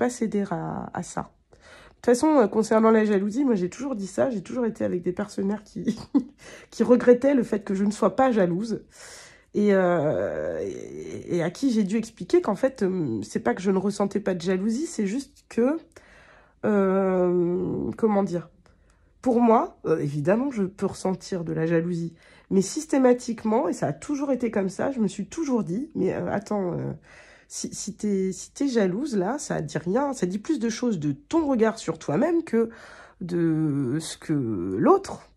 céder à ça. De toute façon, concernant la jalousie, moi j'ai toujours dit ça, j'ai toujours été avec des partenaires qui regrettaient le fait que je ne sois pas jalouse. Et à qui j'ai dû expliquer qu'en fait, c'est pas que je ne ressentais pas de jalousie, c'est juste que, comment dire, pour moi, évidemment, je peux ressentir de la jalousie, mais systématiquement, et ça a toujours été comme ça, je me suis toujours dit, mais attends, si t'es jalouse, là, ça dit rien, ça dit plus de choses de ton regard sur toi-même que de ce que l'autre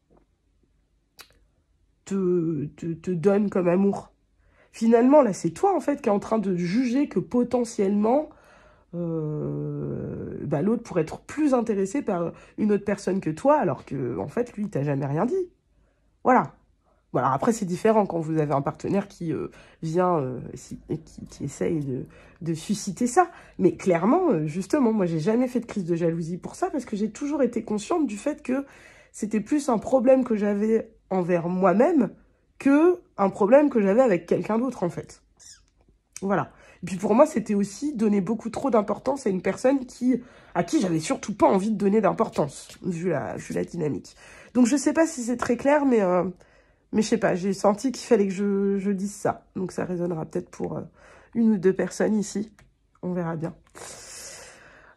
te donne comme amour. Finalement, là, c'est toi, en fait, qui est en train de juger que potentiellement, l'autre pourrait être plus intéressé par une autre personne que toi, alors que, en fait, lui, il t'a jamais rien dit. Voilà. Bon, alors après, c'est différent quand vous avez un partenaire qui vient et qui essaye de susciter ça. Mais clairement, justement, moi, j'ai jamais fait de crise de jalousie pour ça, parce que j'ai toujours été consciente du fait que c'était plus un problème que j'avais envers moi-même que un problème que j'avais avec quelqu'un d'autre, en fait. Voilà. Et puis pour moi, c'était aussi donner beaucoup trop d'importance à une personne à qui j'avais surtout pas envie de donner d'importance, vu la dynamique. Donc je sais pas si c'est très clair, mais je sais pas, j'ai senti qu'il fallait que je dise ça. Donc ça résonnera peut-être pour une ou deux personnes ici. On verra bien.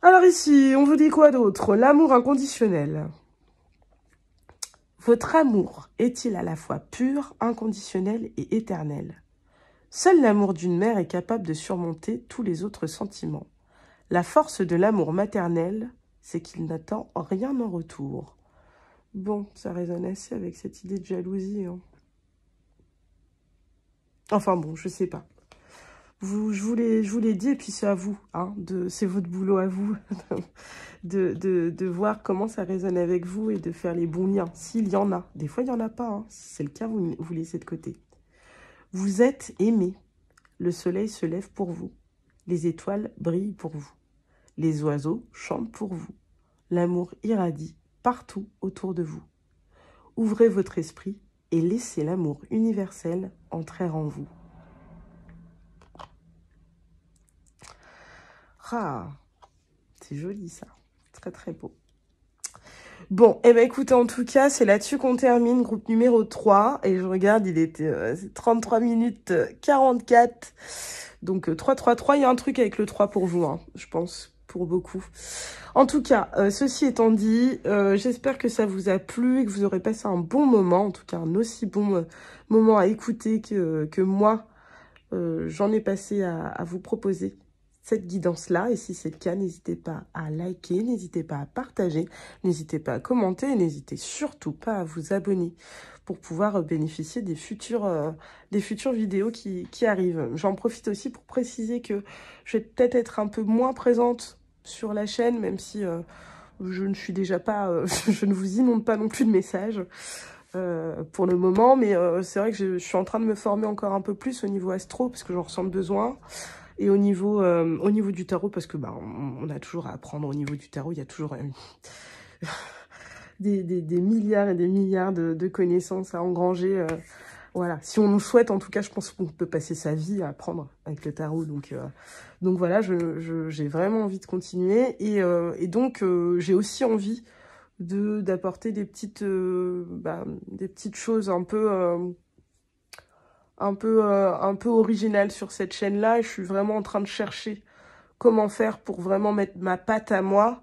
Alors ici, on vous dit quoi d'autre? L'amour inconditionnel. Votre amour est-il à la fois pur, inconditionnel et éternel? Seul l'amour d'une mère est capable de surmonter tous les autres sentiments. La force de l'amour maternel, c'est qu'il n'attend rien en retour. Bon, ça résonne assez avec cette idée de jalousie. Hein. Enfin bon, je sais pas. Je vous l'ai dit, et puis c'est à vous. Hein, c'est votre boulot à vous de voir comment ça résonne avec vous et de faire les bons liens. S'il y en a. Des fois, il n'y en a pas. Hein. Si c'est le cas, vous laissez de côté. Vous êtes aimé. Le soleil se lève pour vous. Les étoiles brillent pour vous. Les oiseaux chantent pour vous. L'amour irradie partout autour de vous. Ouvrez votre esprit et laissez l'amour universel entrer en vous. Ah, c'est joli ça. Très très beau. Bon, eh ben écoutez, en tout cas, c'est là-dessus qu'on termine, groupe numéro 3. Et je regarde, il était 33 minutes 44. Donc 3. Il y a un truc avec le 3 pour vous, hein, je pense, pour beaucoup. En tout cas, ceci étant dit, j'espère que ça vous a plu et que vous aurez passé un bon moment. En tout cas, un aussi bon moment à écouter que moi, j'en ai passé à vous proposer cette guidance-là. Et si c'est le cas, n'hésitez pas à liker, n'hésitez pas à partager, n'hésitez pas à commenter, et n'hésitez surtout pas à vous abonner pour pouvoir bénéficier des futures vidéos qui arrivent. J'en profite aussi pour préciser que je vais peut-être être un peu moins présente sur la chaîne, même si je ne suis déjà pas, je ne vous inonde pas non plus de messages pour le moment, mais c'est vrai que je suis en train de me former encore un peu plus au niveau astro, parce que j'en ressens le besoin. Et au niveau du tarot, parce que bah, on a toujours à apprendre au niveau du tarot, il y a toujours des milliards et des milliards de connaissances à engranger. Voilà, si on nous souhaite, en tout cas, je pense qu'on peut passer sa vie à apprendre avec le tarot. Donc voilà, j'ai vraiment envie de continuer. Et donc, j'ai aussi envie d'apporter des petites choses un peu originales sur cette chaîne-là. Et je suis vraiment en train de chercher comment faire pour vraiment mettre ma patte à moi,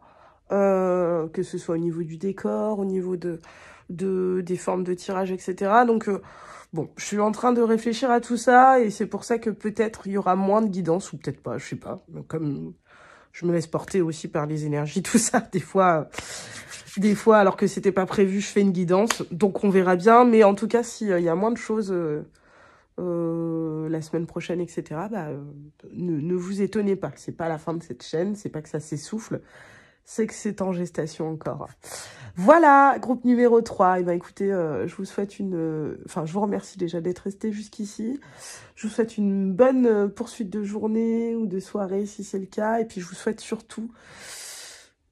que ce soit au niveau du décor, au niveau des formes de tirage, etc. Donc, bon, je suis en train de réfléchir à tout ça, et c'est pour ça que peut-être il y aura moins de guidance, ou peut-être pas, je sais pas. Comme je me laisse porter aussi par les énergies, tout ça, des fois, alors que c'était pas prévu, je fais une guidance. Donc, on verra bien, mais en tout cas, s'il y a moins de choses la semaine prochaine, etc., bah, ne vous étonnez pas. C'est pas la fin de cette chaîne, c'est pas que ça s'essouffle, c'est que c'est en gestation encore. Voilà, groupe numéro 3. Et ben écoutez, je vous souhaite je vous remercie déjà d'être resté jusqu'ici. Je vous souhaite une bonne poursuite de journée ou de soirée si c'est le cas. Et puis je vous souhaite surtout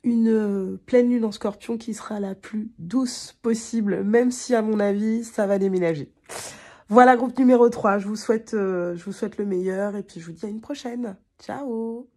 une pleine lune en Scorpion qui sera la plus douce possible, même si à mon avis, ça va déménager. Voilà, groupe numéro 3. Je vous souhaite le meilleur et puis je vous dis à une prochaine. Ciao!